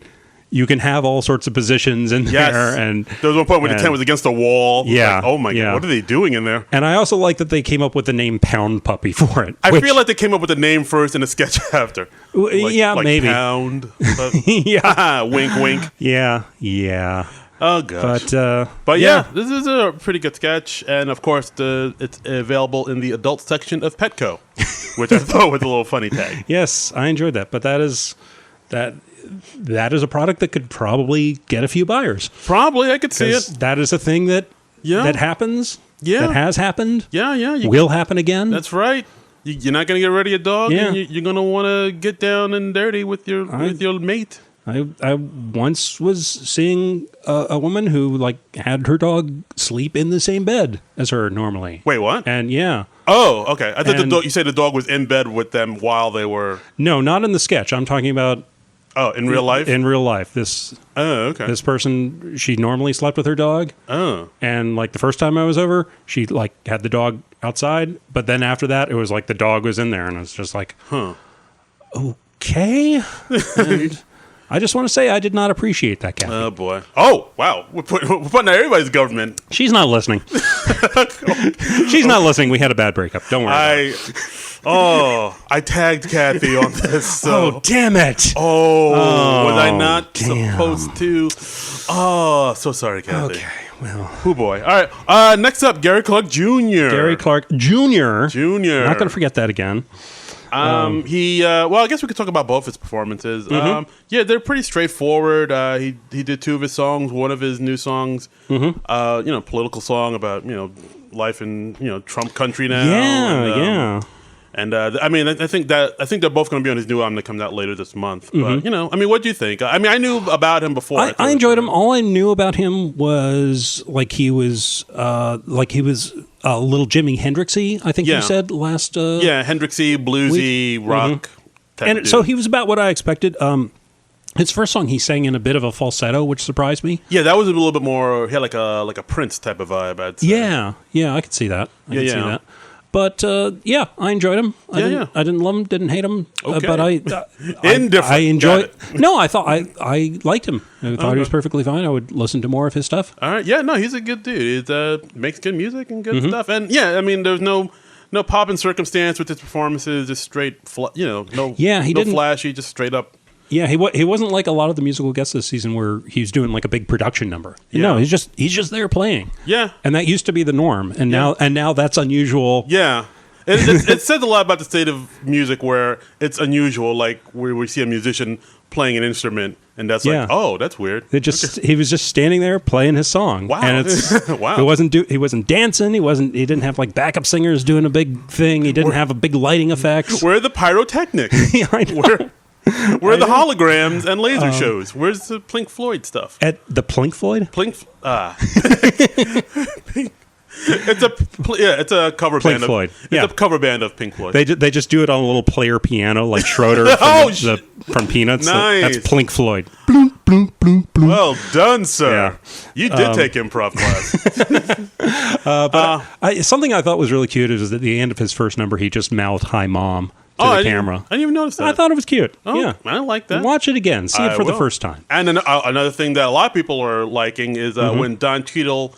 Speaker 1: you can have all sorts of positions in there. And
Speaker 2: there was one point where the tent was against a wall.
Speaker 1: Yeah.
Speaker 2: Like, oh my God, what are they doing in there?
Speaker 1: And I also like that they came up with the name Pound Puppy for it.
Speaker 2: I feel like they came up with the name first and a sketch after. Like
Speaker 1: maybe.
Speaker 2: Pound.
Speaker 1: Yeah.
Speaker 2: Wink, wink.
Speaker 1: Yeah.
Speaker 2: Oh gosh.
Speaker 1: But
Speaker 2: yeah, this is a pretty good sketch, and of course, it's available in the adult section of Petco, which I thought was a little funny tag.
Speaker 1: Yes, I enjoyed that, but that is a product that could probably get a few buyers.
Speaker 2: Probably, I could see it.
Speaker 1: That is a thing that happens. Yeah, that has happened.
Speaker 2: Yeah.
Speaker 1: Will happen again.
Speaker 2: That's right. You're not going to get rid of your dog, and you're going to want to get down and dirty with your mate.
Speaker 1: I once was seeing a woman who had her dog sleep in the same bed as her normally.
Speaker 2: Wait, what?
Speaker 1: And yeah.
Speaker 2: Oh, okay. I thought you said the dog was in bed with them while they were.
Speaker 1: No, not in the sketch. I'm talking about.
Speaker 2: Oh, in real life?
Speaker 1: In real life. This This person, she normally slept with her dog.
Speaker 2: Oh.
Speaker 1: And the first time I was over, she had the dog outside, but then after that it was the dog was in there, and it was just okay. And I just want to say I did not appreciate that, Kathy.
Speaker 2: Oh boy. Oh, wow. We're putting out everybody's government.
Speaker 1: She's not listening. She's not listening. We had a bad breakup. Don't worry.
Speaker 2: I tagged Kathy on this. So.
Speaker 1: Oh, damn it.
Speaker 2: Oh, was I not supposed to? Oh, so sorry, Kathy.
Speaker 1: Okay, well.
Speaker 2: Oh, boy. All right. Next up, Gary Clark Jr.
Speaker 1: Gary Clark Jr.
Speaker 2: Jr.
Speaker 1: Not going to forget that again.
Speaker 2: I guess we could talk about both his performances. They're pretty straightforward. He did two of his songs. One of his new songs, political song about life in Trump country now.
Speaker 1: Yeah.
Speaker 2: And I think they're both going to be on his new album that comes out later this month. But what do you think? I knew about him before.
Speaker 1: I enjoyed him. All I knew about him was he was a little Jimi Hendrixy. I think you said last.
Speaker 2: Hendrixy, bluesy, rock.
Speaker 1: And so he was about what I expected. His first song he sang in a bit of a falsetto, which surprised me.
Speaker 2: Yeah, that was a little bit more. He had like a Prince type of vibe. I'd say.
Speaker 1: Yeah, I could see that. I could see that. But I enjoyed him. I didn't love him, didn't hate him.
Speaker 2: Okay.
Speaker 1: But I enjoyed. No, I thought I liked him. I thought he was perfectly fine. I would listen to more of his stuff.
Speaker 2: All right, yeah, no, he's a good dude. He makes good music and good stuff. And there's no pop and circumstance with his performances. Just straight, flashy, just straight up.
Speaker 1: Yeah, he wasn't like a lot of the musical guests this season where he was doing like a big production number. Yeah. No, he's just there playing.
Speaker 2: Yeah,
Speaker 1: and that used to be the norm, and now that's unusual.
Speaker 2: Yeah, it says a lot about the state of music where it's unusual, like where we see a musician playing an instrument, and that's like, oh, that's weird.
Speaker 1: He was just standing there playing his song.
Speaker 2: Wow,
Speaker 1: and it's
Speaker 2: wow.
Speaker 1: He wasn't dancing. He didn't have like backup singers doing a big thing. He didn't have a big lighting effect.
Speaker 2: Where are the pyrotechnics?
Speaker 1: Yeah, I know.
Speaker 2: Where are the holograms and laser shows? Where's the Pink Floyd stuff?
Speaker 1: At the Pink Floyd?
Speaker 2: It's a cover
Speaker 1: Pink
Speaker 2: band.
Speaker 1: Floyd.
Speaker 2: It's a cover band of Pink Floyd.
Speaker 1: They just do it on a little player piano like Schroeder from Peanuts.
Speaker 2: Nice.
Speaker 1: That's Pink Floyd. bloom, bloom, bloom.
Speaker 2: Well done, sir.
Speaker 1: Yeah.
Speaker 2: You did take improv class.
Speaker 1: Something I thought was really cute is at the end of his first number, he just mouthed "Hi, Mom" to the camera.
Speaker 2: I didn't even notice that.
Speaker 1: I thought it was cute.
Speaker 2: Oh,
Speaker 1: yeah,
Speaker 2: I like that.
Speaker 1: Watch it again. See it for the first time.
Speaker 2: And another thing that a lot of people are liking is when Don Cheadle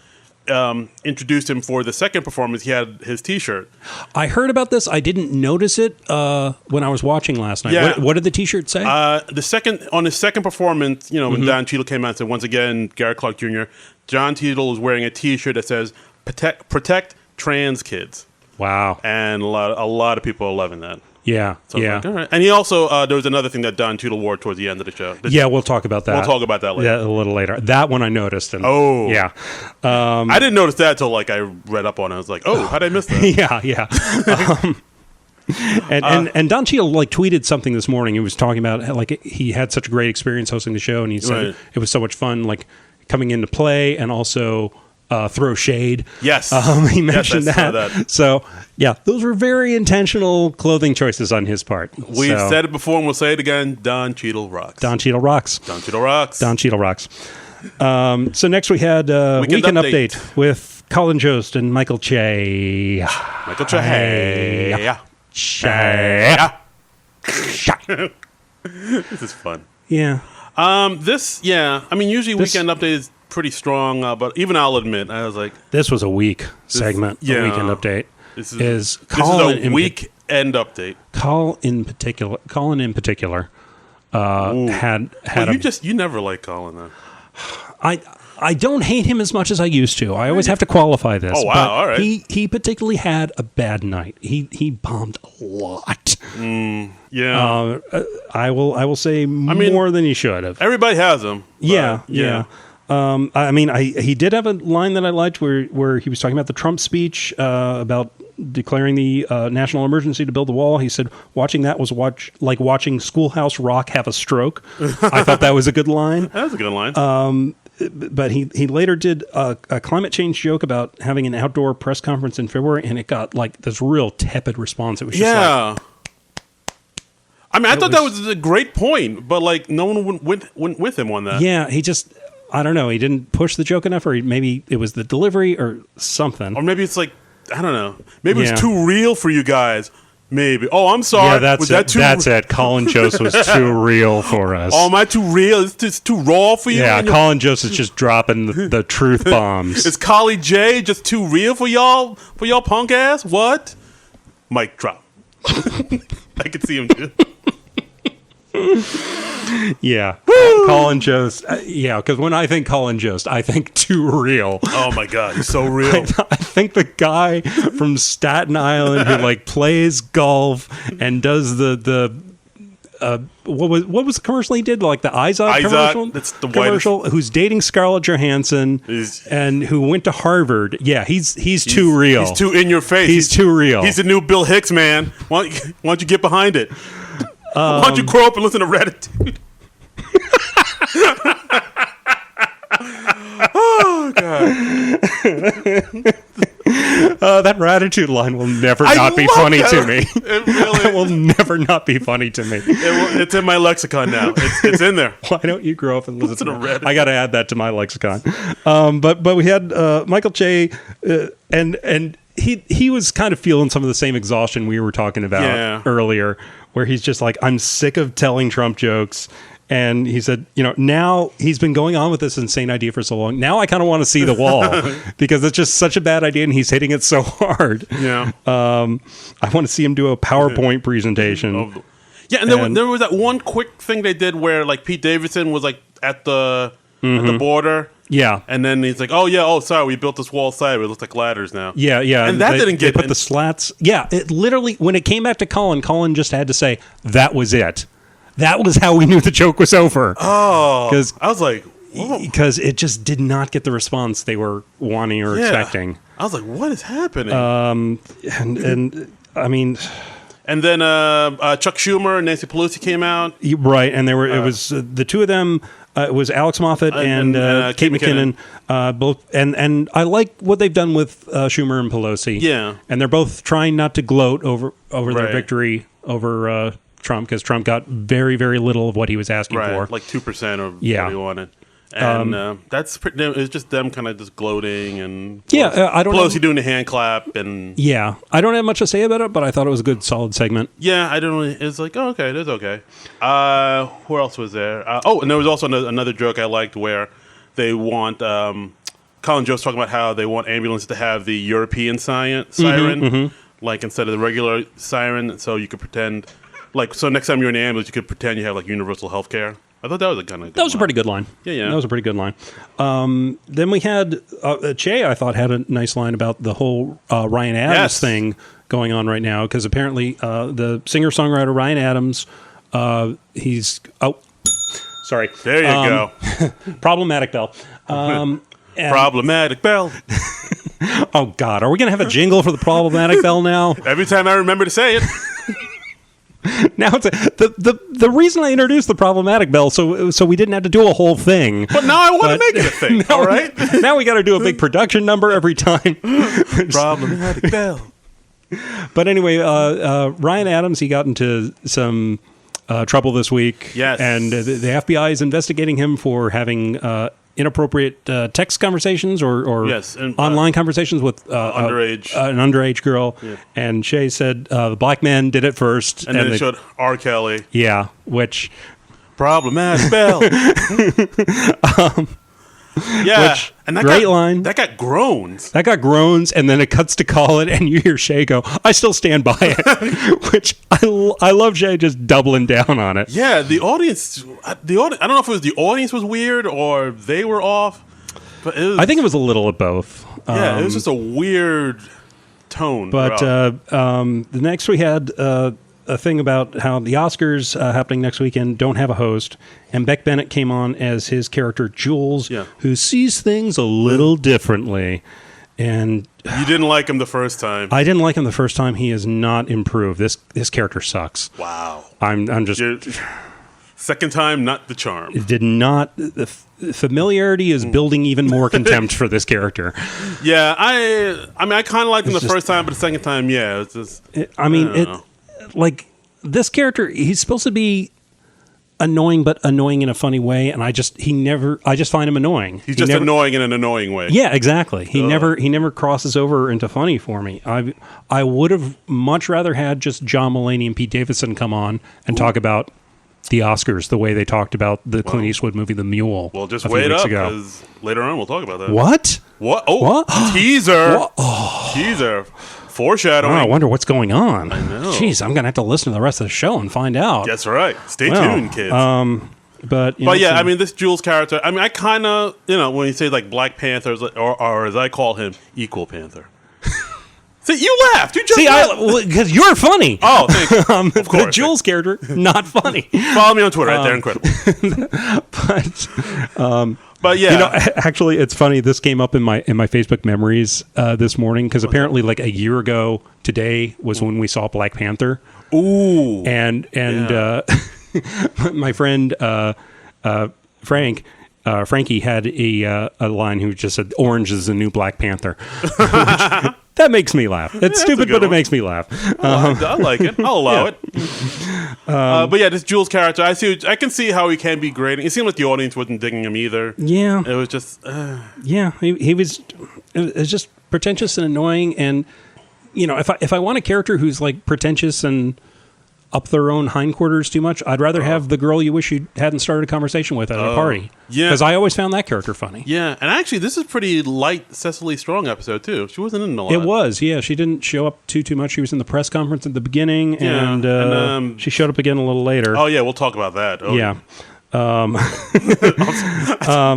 Speaker 2: introduced him for the second performance, he had his T-shirt.
Speaker 1: I heard about this. I didn't notice it when I was watching last night.
Speaker 2: Yeah.
Speaker 1: What did the T-shirt say?
Speaker 2: On his second performance, when Don Cheadle came out and said, once again, Garrett Clark Jr., John Cheadle was wearing a T-shirt that says "Protect trans kids."
Speaker 1: Wow.
Speaker 2: And a lot of people are loving that.
Speaker 1: Yeah,
Speaker 2: So I was like, all right. And he also, there was another thing that Don Cheadle wore towards the end of the show.
Speaker 1: Yeah, we'll talk about that.
Speaker 2: We'll talk about that later.
Speaker 1: Yeah, a little later. That one I noticed. And,
Speaker 2: Oh.
Speaker 1: Yeah.
Speaker 2: I didn't notice that until I read up on it. I was like, oh, how'd I miss that?
Speaker 1: Yeah. And Don Cheadle tweeted something this morning. He was talking about how, he had such a great experience hosting the show, and he said it was so much fun coming into play and also throw shade.
Speaker 2: Yes.
Speaker 1: He mentioned
Speaker 2: I saw
Speaker 1: that. So, yeah, those were very intentional clothing choices on his part.
Speaker 2: We've said it before and we'll say it again. Don Cheadle rocks.
Speaker 1: Don Cheadle rocks.
Speaker 2: Don Cheadle rocks.
Speaker 1: Don Cheadle rocks. So next we had Weekend Update with Colin Jost and Michael Che.
Speaker 2: Michael Che. This is fun.
Speaker 1: Yeah.
Speaker 2: Usually Weekend Update is pretty strong, but even I'll admit, I was like...
Speaker 1: This was a weak segment, the Weekend Update.
Speaker 2: This is a weekend update. Colin
Speaker 1: in particular had
Speaker 2: you never like Colin, though.
Speaker 1: I don't hate him as much as I used to. I always have to qualify this.
Speaker 2: Oh, wow,
Speaker 1: but
Speaker 2: all right.
Speaker 1: He particularly had a bad night. He bombed a lot.
Speaker 2: Yeah.
Speaker 1: I will say more than he should have.
Speaker 2: Everybody has them.
Speaker 1: Yeah. He did have a line that I liked where he was talking about the Trump speech about declaring the national emergency to build the wall. He said, watching that was like watching Schoolhouse Rock have a stroke. I thought that was a good line.
Speaker 2: That was a good line.
Speaker 1: But he later did a climate change joke about having an outdoor press conference in February, and it got this real tepid response. It was just
Speaker 2: I thought that was a great point, but no one went with him on that.
Speaker 1: Yeah, he just... I don't know. He didn't push the joke enough, or maybe it was the delivery or something.
Speaker 2: Or maybe it's I don't know. Maybe it's too real for you guys. Maybe. Oh, I'm sorry.
Speaker 1: Yeah, that's it. Colin Jost was too real for us.
Speaker 2: Oh, am I too real? It's too raw for you?
Speaker 1: Yeah, Colin Jost is just dropping the truth bombs.
Speaker 2: Is Collie J just too real for y'all punk ass? What? Mic drop. I could see him do.
Speaker 1: Yeah. Colin Jost. Because when I think Colin Jost, I think too real.
Speaker 2: Oh my God, he's so real.
Speaker 1: I think the guy from Staten Island who plays golf and does the what was the commercial he did? The Izod commercial?
Speaker 2: That's the
Speaker 1: commercial. Who's dating Scarlett Johansson and who went to Harvard. Yeah, he's too real.
Speaker 2: He's too in your face.
Speaker 1: He's too real.
Speaker 2: He's the new Bill Hicks, man. Why don't you get behind it? Why don't you grow up and listen to Ratatouille? Oh, God.
Speaker 1: That Ratatouille line will never not be funny to me.
Speaker 2: It
Speaker 1: will never not be funny to me.
Speaker 2: It's in my lexicon now. It's in there.
Speaker 1: Why don't you grow up and listen to
Speaker 2: Ratatouille?
Speaker 1: I got to add that to my lexicon. But we had Michael Che, and he was kind of feeling some of the same exhaustion we were talking about earlier, where he's just I'm sick of telling Trump jokes. And he said, now he's been going on with this insane idea for so long. Now I kind of want to see the wall because it's just such a bad idea and he's hitting it so hard.
Speaker 2: Yeah.
Speaker 1: I want to see him do a PowerPoint presentation.
Speaker 2: Yeah, and there was that one quick thing they did where Pete Davidson was at the border.
Speaker 1: Yeah.
Speaker 2: And then he's sorry, we built this wall sideways. It looks like ladders now.
Speaker 1: Yeah.
Speaker 2: And that didn't get...
Speaker 1: They put the slats... Yeah, it literally... When it came back to Colin just had to say, that was it. That was how we knew the joke was over.
Speaker 2: Oh. Because I was like...
Speaker 1: Because it just did not get the response they were wanting or expecting.
Speaker 2: I was like, what is happening?
Speaker 1: And I mean...
Speaker 2: And then Chuck Schumer and Nancy Pelosi came out.
Speaker 1: Right, and it was the two of them... it was Alex Moffat and Kate McKinnon, both, and I like what they've done with Schumer and Pelosi.
Speaker 2: Yeah,
Speaker 1: and they're both trying not to gloat over their victory over Trump because Trump got very, very little of what he was asking for.
Speaker 2: Like 2% of what he wanted. And it's just them kind of just gloating and Pelosi doing the hand clap and
Speaker 1: I don't have much to say about it, but I thought it was a good solid segment.
Speaker 2: I don't really. It's like okay, it is okay. Who else was there? And there was also another joke I liked where they want Colin Jost talking about how they want ambulances to have the European siren, like instead of the regular siren, so you could pretend so next time you're in the ambulance, you could pretend you have like universal health care. I thought that was a kind of good
Speaker 1: a pretty good line.
Speaker 2: Yeah.
Speaker 1: That was a pretty good line. Then we had Che, I thought, had a nice line about the whole Ryan Adams thing going on right now, because apparently the singer-songwriter Ryan Adams, he's... Oh, sorry.
Speaker 2: There you go.
Speaker 1: Problematic Bell.
Speaker 2: Problematic Bell.
Speaker 1: Oh, God. Are we going to have a jingle for the Problematic Bell now?
Speaker 2: Every time I remember to say it.
Speaker 1: Now it's the reason I introduced the Problematic Bell so we didn't have to do a whole thing.
Speaker 2: But now I want to make it a thing. All right.
Speaker 1: Now we got to do a big production number every time.
Speaker 2: Problematic Bell.
Speaker 1: But anyway, Ryan Adams, he got into some trouble this week.
Speaker 2: Yes.
Speaker 1: And the FBI is investigating him for having inappropriate text conversations or online conversations with an underage girl. Yeah. And Shay said the black man did it first.
Speaker 2: And then they showed R. Kelly.
Speaker 1: Yeah, which...
Speaker 2: Problematic Bell. Which,
Speaker 1: and great line.
Speaker 2: That got groans.
Speaker 1: And then it cuts to Colin, and you hear Shay go, "I still stand by it," which I love Shay just doubling down on it.
Speaker 2: Yeah, the audience. I don't know if it was the audience was weird or they were off, but
Speaker 1: I think it was a little of both.
Speaker 2: Yeah, it was just a weird tone.
Speaker 1: But the next we had a thing about how the Oscars happening next weekend don't have a host, and Beck Bennett came on as his character Jules, who sees things a little differently. And
Speaker 2: you didn't like him the first time.
Speaker 1: I didn't like him the first time. He has not improved. This character sucks.
Speaker 2: Wow.
Speaker 1: I'm just
Speaker 2: second time, not the charm.
Speaker 1: It did not. The familiarity is building even more contempt for this character.
Speaker 2: Yeah, I kind of liked him the first time, but the second time, it's just.
Speaker 1: Like, this character, he's supposed to be annoying, but annoying in a funny way, and I just find him annoying.
Speaker 2: He's just annoying in an annoying way.
Speaker 1: Yeah, exactly. He never crosses over into funny for me. I would have much rather had just John Mulaney and Pete Davidson come on and talk about the Oscars the way they talked about the Clint Eastwood movie The Mule.
Speaker 2: Well, just wait up, because later on we'll talk about that.
Speaker 1: What?
Speaker 2: Oh, what? Teaser. What? Oh. Teaser. Foreshadowing.
Speaker 1: Oh, I wonder what's going on.
Speaker 2: I know.
Speaker 1: Jeez, I'm going to have to listen to the rest of the show and find out.
Speaker 2: That's right. Stay tuned, kids.
Speaker 1: But
Speaker 2: this Jules character, I kind of, when you say like Black Panther, or as I call him, Equal Panther. See, you laughed. You just
Speaker 1: because you're funny.
Speaker 2: Oh, thank you. Of course.
Speaker 1: The Jules character, not funny.
Speaker 2: Follow me on Twitter. They're incredible. But yeah,
Speaker 1: actually, it's funny. This came up in my Facebook memories this morning because apparently, like a year ago today was when we saw Black Panther.
Speaker 2: Ooh,
Speaker 1: and my friend Frankie had a line who just said, "Orange is the new Black Panther." That makes me laugh. It's stupid, but it makes me laugh.
Speaker 2: I like it. I'll allow it. But yeah, this Jules character, I can see how he can be great. It seemed like the audience wasn't digging him either.
Speaker 1: Yeah,
Speaker 2: it was just
Speaker 1: he was. It was just pretentious and annoying. And if I want a character who's like pretentious and up their own hindquarters too much, I'd rather have the girl you wish you hadn't started a conversation with at a party. Yeah. Because I always found that character funny.
Speaker 2: Yeah, and actually, this is pretty light Cecily Strong episode, too. She wasn't in a lot.
Speaker 1: It was, yeah. She didn't show up too much. She was in the press conference at the beginning, and she showed up again a little later.
Speaker 2: Oh, yeah, we'll talk about that. Oh,
Speaker 1: yeah.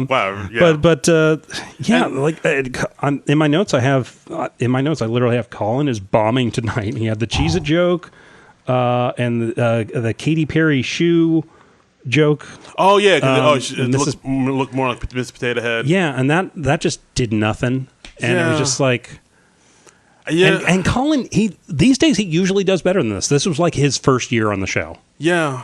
Speaker 2: Wow.
Speaker 1: Yeah. In my notes, I literally have Colin is bombing tonight. He had the Cheez-It joke. And the Katy Perry shoe joke.
Speaker 2: Oh yeah, it looked more like Miss Potato Head.
Speaker 1: Yeah, and that just did nothing, and it was just like, And Colin, these days he usually does better than this. This was like his first year on the show.
Speaker 2: Yeah,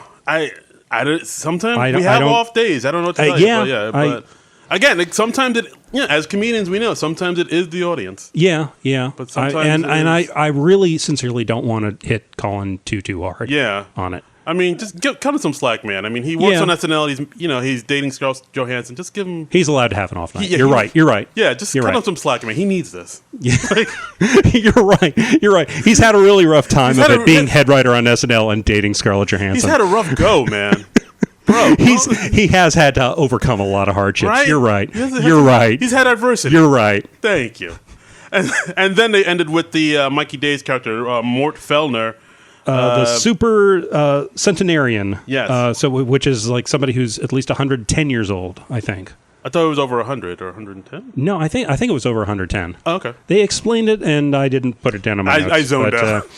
Speaker 2: sometimes we have off days. I don't know what to tell you. But again, sometimes as comedians, we know sometimes it is the audience.
Speaker 1: Yeah. But sometimes I really sincerely don't want to hit Colin too hard.
Speaker 2: Yeah.
Speaker 1: On it.
Speaker 2: I mean, just cut him some slack, man. I mean, he works on SNL. He's dating Scarlett Johansson. Just give him.
Speaker 1: He's allowed to have an off night. You're right.
Speaker 2: Yeah, just cut him some slack, man. He needs this.
Speaker 1: Yeah. You're right. He's had a really rough time of it being head writer on SNL and dating Scarlett Johansson.
Speaker 2: He's had a rough go, man. Bro,
Speaker 1: he has had to overcome a lot of hardships.
Speaker 2: Right?
Speaker 1: You're right. You're right.
Speaker 2: He's had adversity.
Speaker 1: You're right.
Speaker 2: Thank you. And then they ended with the Mikey Day's character, Mort Fellner.
Speaker 1: The super centenarian.
Speaker 2: Yes.
Speaker 1: Which is like somebody who's at least 110 years old, I think.
Speaker 2: I thought it was over 100 or 110.
Speaker 1: No, I think it was over 110.
Speaker 2: Oh, okay.
Speaker 1: They explained it, and I didn't put it down on my notes.
Speaker 2: I zoned out.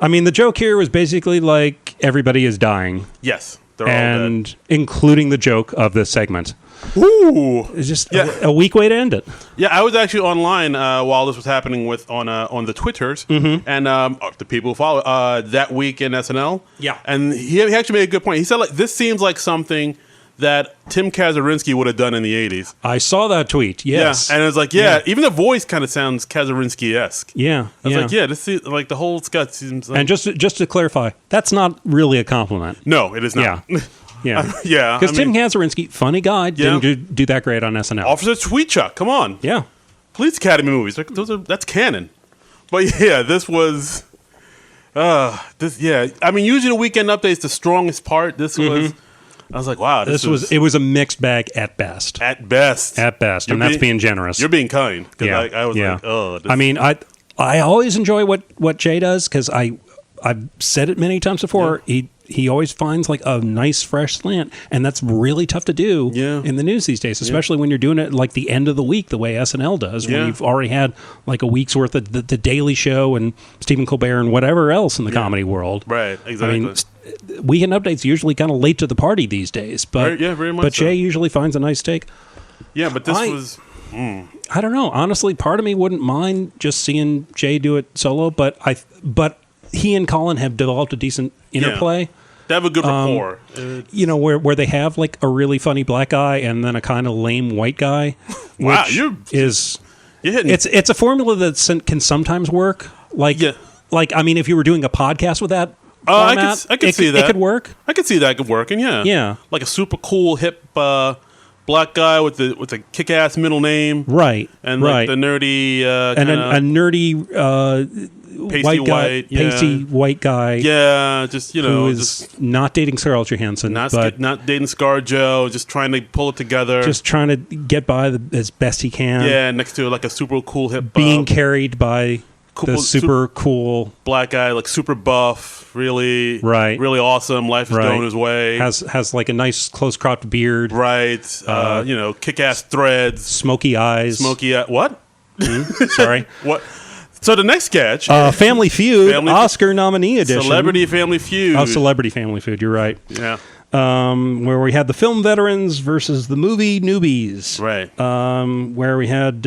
Speaker 1: I mean, the joke here was basically like everybody is dying.
Speaker 2: Yes, they're all dead.
Speaker 1: Including the joke of this segment.
Speaker 2: Ooh,
Speaker 1: it's just a weak way to end it.
Speaker 2: Yeah, I was actually online while this was happening on the Twitters and the people who follow that week in SNL.
Speaker 1: Yeah,
Speaker 2: and he actually made a good point. He said, like, this seems like something that Tim Kazurinsky would have done in the 80s.
Speaker 1: I saw that tweet. Yes,
Speaker 2: and it was like, even the voice kind of sounds Kazurinsky-esque.
Speaker 1: Yeah,
Speaker 2: I was like, this is like the whole Scott seems. Like,
Speaker 1: and just to clarify, that's not really a compliment.
Speaker 2: No, it is not.
Speaker 1: Yeah. Yeah,
Speaker 2: yeah.
Speaker 1: Because Tim Kazurinsky, funny guy, didn't do that great on SNL.
Speaker 2: Officer Sweetchuck, come on.
Speaker 1: Yeah,
Speaker 2: Police Academy movies, that's canon. But yeah, this was, Yeah, I mean, usually the Weekend Update's the strongest part. This was, I was like, wow,
Speaker 1: it was a mixed bag at best.
Speaker 2: At best,
Speaker 1: and that's being generous.
Speaker 2: You're being kind.
Speaker 1: Yeah,
Speaker 2: I was like, oh.
Speaker 1: I mean, I always enjoy what Jay does because I've said it many times before. Yeah. He always finds like a nice fresh slant, and that's really tough to do in the news these days, especially when you're doing it like the end of the week the way SNL does, when you've already had like a week's worth of the Daily Show and Stephen Colbert and whatever else in the comedy world.
Speaker 2: Right, exactly.
Speaker 1: I mean, Weekend Update's usually kind of late to the party these days, but
Speaker 2: very much
Speaker 1: but Jay usually finds a nice take.
Speaker 2: Yeah, but this was...
Speaker 1: I don't know. Honestly, part of me wouldn't mind just seeing Jay do it solo, but he and Colin have developed a decent interplay.
Speaker 2: Yeah. They have a good rapport.
Speaker 1: Where they have like a really funny black guy and then a kind of lame white guy.
Speaker 2: Wow,
Speaker 1: you're hitting. It's a formula that can sometimes work. Like I mean, if you were doing a podcast with that format,
Speaker 2: I could see that.
Speaker 1: It could work.
Speaker 2: I could see that working. Yeah, like a super cool hip black guy with a kick-ass middle name,
Speaker 1: right?
Speaker 2: And like the nerdy
Speaker 1: and a nerdy.
Speaker 2: Pasty
Speaker 1: white guy.
Speaker 2: Yeah, just
Speaker 1: who is not dating Scarlett Johansson,
Speaker 2: not dating ScarJo, just trying to pull it together,
Speaker 1: just trying to get by as best he can.
Speaker 2: Yeah, next to like a super cool hip,
Speaker 1: being carried by the super cool
Speaker 2: black guy, like super buff, really awesome. Life is going his way.
Speaker 1: Has like a nice close cropped beard,
Speaker 2: right? Kick ass threads,
Speaker 1: smoky eyes,
Speaker 2: What?
Speaker 1: Sorry,
Speaker 2: what? So the next sketch,
Speaker 1: Family Feud, Oscar nominee edition,
Speaker 2: Celebrity Family Feud.
Speaker 1: Oh, Celebrity Family Feud. You're right.
Speaker 2: Yeah.
Speaker 1: Where we had the film veterans versus the movie newbies.
Speaker 2: Right.
Speaker 1: Where we had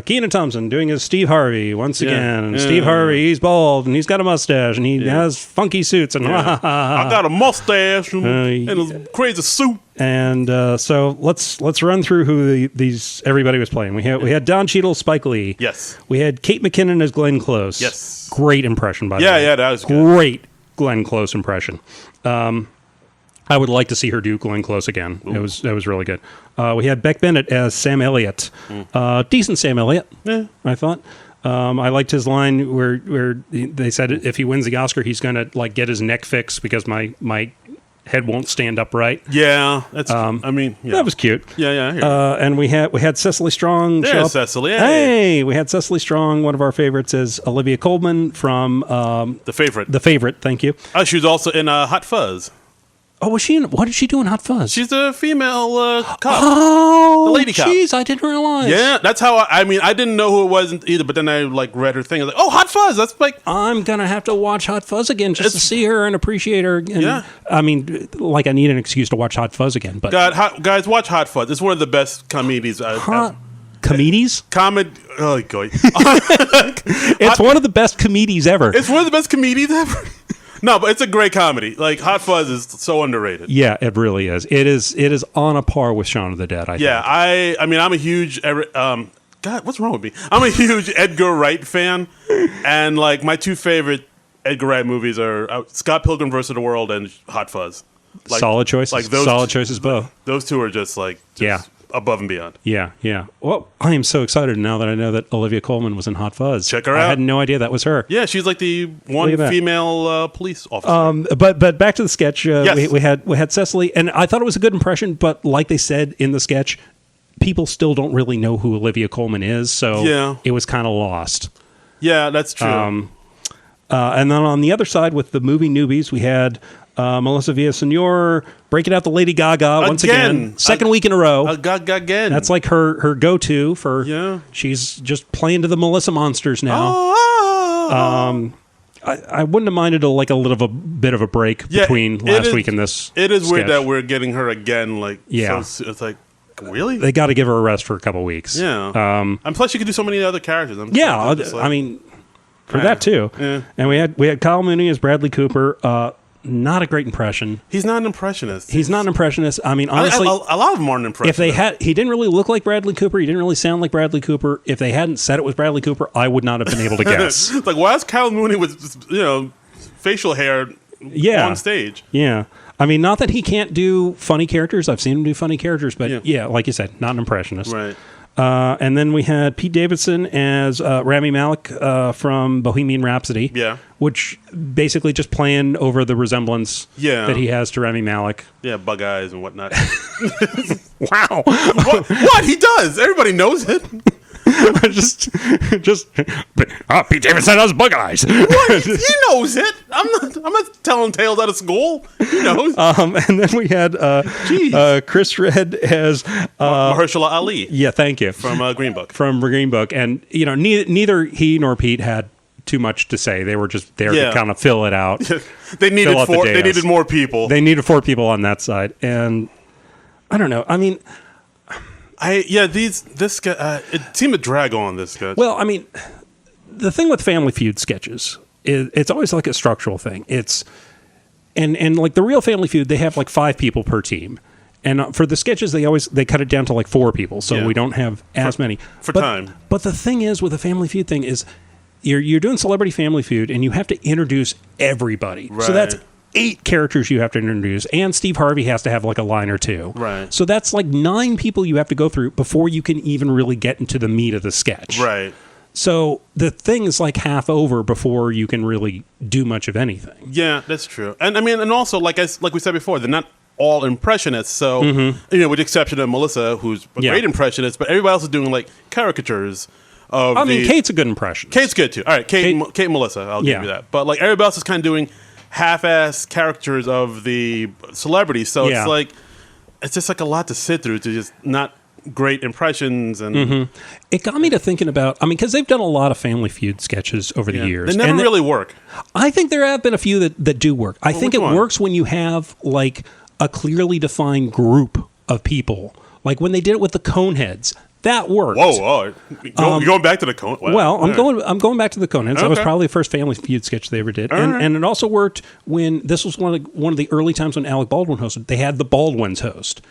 Speaker 1: Kenan Thompson doing his Steve Harvey once again. And Steve Harvey, he's bald and he's got a mustache and he has funky suits and
Speaker 2: I got a mustache and a crazy suit.
Speaker 1: And so let's run through who everybody was playing. We had Don Cheadle, Spike Lee.
Speaker 2: Yes.
Speaker 1: We had Kate McKinnon as Glenn Close.
Speaker 2: Yes.
Speaker 1: Great impression by the way.
Speaker 2: Yeah, that was good.
Speaker 1: Great Glenn Close impression. I would like to see her do Glenn Close again. Ooh. It was really good. We had Beck Bennett as Sam Elliott. Decent Sam Elliott, I thought. I liked his line where they said if he wins the Oscar, he's going to like get his neck fixed because my head won't stand upright.
Speaker 2: Yeah, that's.
Speaker 1: That was cute.
Speaker 2: Yeah.
Speaker 1: And we had Cecily Strong.
Speaker 2: There's Cecily.
Speaker 1: Hey, we had Cecily Strong. One of our favorites is Olivia Colman from
Speaker 2: The Favorite.
Speaker 1: The Favorite. Thank you.
Speaker 2: She was also in Hot Fuzz.
Speaker 1: Oh, was she in? What did she do in Hot Fuzz?
Speaker 2: She's a female cop.
Speaker 1: Oh,
Speaker 2: the lady cop.
Speaker 1: Jeez, I didn't realize.
Speaker 2: Yeah, that's how. I didn't know who it was either. But then I read her thing. I was like, oh, Hot Fuzz. That's like.
Speaker 1: I'm gonna have to watch Hot Fuzz again just to see her and appreciate her. And, I need an excuse to watch Hot Fuzz again. But
Speaker 2: guys, watch Hot Fuzz. It's one of the best comedies.
Speaker 1: Comedies?
Speaker 2: Oh, God.
Speaker 1: It's one of the best comedies ever.
Speaker 2: It's one of the best comedies ever. No, but it's a great comedy. Like Hot Fuzz is so underrated.
Speaker 1: Yeah, it really is. It is on a par with Shaun of the Dead. I think.
Speaker 2: I'm a huge God, what's wrong with me? I'm a huge Edgar Wright fan, and like my two favorite Edgar Wright movies are Scott Pilgrim vs. the World and Hot Fuzz.
Speaker 1: Solid choices.
Speaker 2: Like those
Speaker 1: solid choices both.
Speaker 2: Those two are just above and beyond.
Speaker 1: Yeah. Well, I am so excited now that I know that Olivia Colman was in Hot Fuzz.
Speaker 2: Check her out.
Speaker 1: I had no idea that was her.
Speaker 2: Yeah, she's like the one female police officer.
Speaker 1: But back to the sketch.
Speaker 2: Yes.
Speaker 1: we had Cecily, and I thought it was a good impression. But like they said in the sketch, people still don't really know who Olivia Colman is, so it was kind of lost.
Speaker 2: Yeah, that's true.
Speaker 1: And then on the other side, with the movie newbies, we had Melissa Villaseñor breaking out the Lady Gaga once again. Second week in a row.
Speaker 2: Again.
Speaker 1: That's like her go-to for... She's just playing to the Melissa monsters now. I wouldn't have minded a little bit of a break between last week and this
Speaker 2: It is weird
Speaker 1: sketch.
Speaker 2: that we're getting her again. So it's like, really?
Speaker 1: They got to give her a rest for a couple weeks.
Speaker 2: Yeah. And plus, you could do so many other characters.
Speaker 1: I mean... For that too, and we had Kyle Mooney as Bradley Cooper. Not a great impression.
Speaker 2: He's not an impressionist.
Speaker 1: He's not an impressionist. I mean, honestly,
Speaker 2: a lot of them aren't impressionists.
Speaker 1: He didn't really look like Bradley Cooper. He didn't really sound like Bradley Cooper. If they hadn't said it was Bradley Cooper, I would not have been able to guess.
Speaker 2: Like, why is Kyle Mooney with facial hair on stage?
Speaker 1: Yeah. I mean, not that he can't do funny characters. I've seen him do funny characters, but like you said, not an impressionist.
Speaker 2: Right.
Speaker 1: And then we had Pete Davidson as Rami Malek from Bohemian Rhapsody.
Speaker 2: Yeah.
Speaker 1: Which basically just playing over the resemblance that he has to Rami Malek.
Speaker 2: Yeah, bug eyes and whatnot.
Speaker 1: Wow.
Speaker 2: What? He does. Everybody knows it.
Speaker 1: just Pete Davidson has bug eyes.
Speaker 2: What? He knows it. I'm not telling tales out of school. He knows.
Speaker 1: And then we had Chris Redd as
Speaker 2: Mahershala Ali.
Speaker 1: Yeah, thank you.
Speaker 2: From Green Book.
Speaker 1: From Green Book, and neither he nor Pete had too much to say. They were just there to kind of fill it out.
Speaker 2: They needed more people.
Speaker 1: They needed 4 people on that side, and I don't know. I mean.
Speaker 2: This guy, it seemed to drag on this sketch.
Speaker 1: Well, I mean, the thing with Family Feud sketches is it's always like a structural thing. It's and like the real Family Feud, they have like 5 people per team, and for the sketches they cut it down to like 4 people, so we don't have as many
Speaker 2: for time.
Speaker 1: But the thing is with the Family Feud thing is you're doing Celebrity Family Feud, and you have to introduce everybody. Right. So that's 8 characters you have to introduce, and Steve Harvey has to have like a line or 2.
Speaker 2: Right.
Speaker 1: So that's like 9 people you have to go through before you can even really get into the meat of the sketch.
Speaker 2: Right.
Speaker 1: So the thing is like half over before you can really do much of anything.
Speaker 2: Yeah, that's true. And I mean, and also like we said before, they're not all impressionists. So with the exception of Melissa, who's a great impressionist, but everybody else is doing like caricatures. I
Speaker 1: mean, Kate's a good impressionist.
Speaker 2: Kate's good too. All right, Kate and Melissa, I'll give you that. But like everybody else is kind of doing half-ass characters of the celebrities, so it's just like a lot to sit through to just not great impressions. And
Speaker 1: it got me to thinking about, I mean, because they've done a lot of Family Feud sketches over the years.
Speaker 2: They never really work.
Speaker 1: I think there have been a few that do work. I think it works when you have like a clearly defined group of people, like when they did it with the Coneheads. That worked.
Speaker 2: Whoa! You're going back to the Coneheads. Wow.
Speaker 1: Well, I'm going back to the Coneheads. Okay. That was probably the first Family Feud sketch they ever did, and it also worked when this was one of the early times when Alec Baldwin hosted. They had the Baldwins host,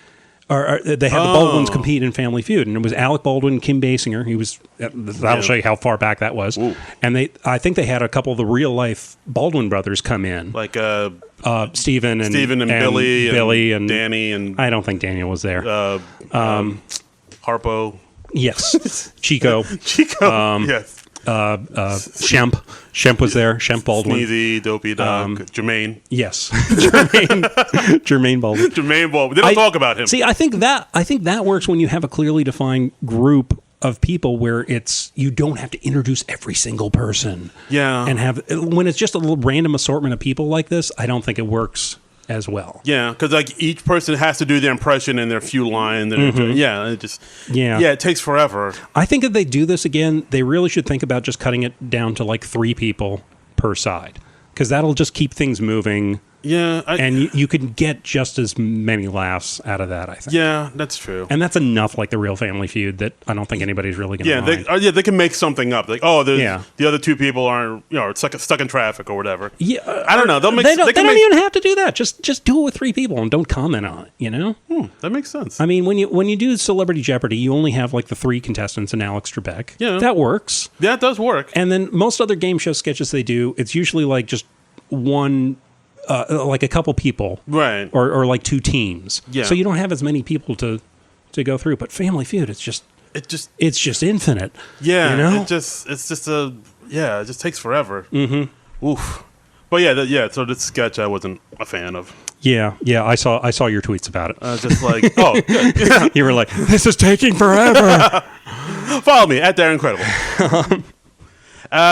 Speaker 1: or they had the Baldwins compete in Family Feud, and it was Alec Baldwin, Kim Basinger. He was. That'll show you how far back that was. Ooh. And I think they had a couple of the real life Baldwin brothers come in,
Speaker 2: like
Speaker 1: Stephen and
Speaker 2: Billy
Speaker 1: and
Speaker 2: Danny, and
Speaker 1: I don't think Daniel was there.
Speaker 2: Harpo.
Speaker 1: Yes. Chico.
Speaker 2: Yes.
Speaker 1: Shemp was there. Shemp Baldwin.
Speaker 2: Sneezy, Dopey Dog. Jermaine.
Speaker 1: Yes. Jermaine Baldwin.
Speaker 2: Jermaine Baldwin. They don't talk about him.
Speaker 1: See, I think that works when you have a clearly defined group of people where you don't have to introduce every single person.
Speaker 2: Yeah.
Speaker 1: And when it's just a little random assortment of people like this, I don't think it works as well.
Speaker 2: Yeah, because like each person has to do their impression in their few lines. And it takes forever.
Speaker 1: I think if they do this again, they really should think about just cutting it down to like 3 people per side, because that'll just keep things moving.
Speaker 2: Yeah.
Speaker 1: And you can get just as many laughs out of that, I think.
Speaker 2: Yeah, that's true.
Speaker 1: And that's enough like the real Family Feud that I don't think anybody's really going to mind.
Speaker 2: They can make something up. Like, the other two people aren't, stuck in traffic or whatever.
Speaker 1: Yeah.
Speaker 2: I don't know.
Speaker 1: They don't even have to do that. Just do it with 3 people and don't comment on it,
Speaker 2: That makes sense.
Speaker 1: I mean, when you do Celebrity Jeopardy, you only have like the 3 contestants and Alex Trebek.
Speaker 2: Yeah.
Speaker 1: That works.
Speaker 2: Yeah, it does work.
Speaker 1: And then most other game show sketches they do, it's usually like just one, like a couple people,
Speaker 2: right?
Speaker 1: Or like 2 teams.
Speaker 2: Yeah.
Speaker 1: So you don't have as many people to go through. But Family Feud, it's just infinite.
Speaker 2: Yeah. It just takes forever. Mm-hmm. Oof. But so this sketch I wasn't a fan of.
Speaker 1: Yeah. I saw your tweets about it.
Speaker 2: Just like, oh, good. Yeah.
Speaker 1: You were like, this is taking forever.
Speaker 2: Follow me at Darren Incredible.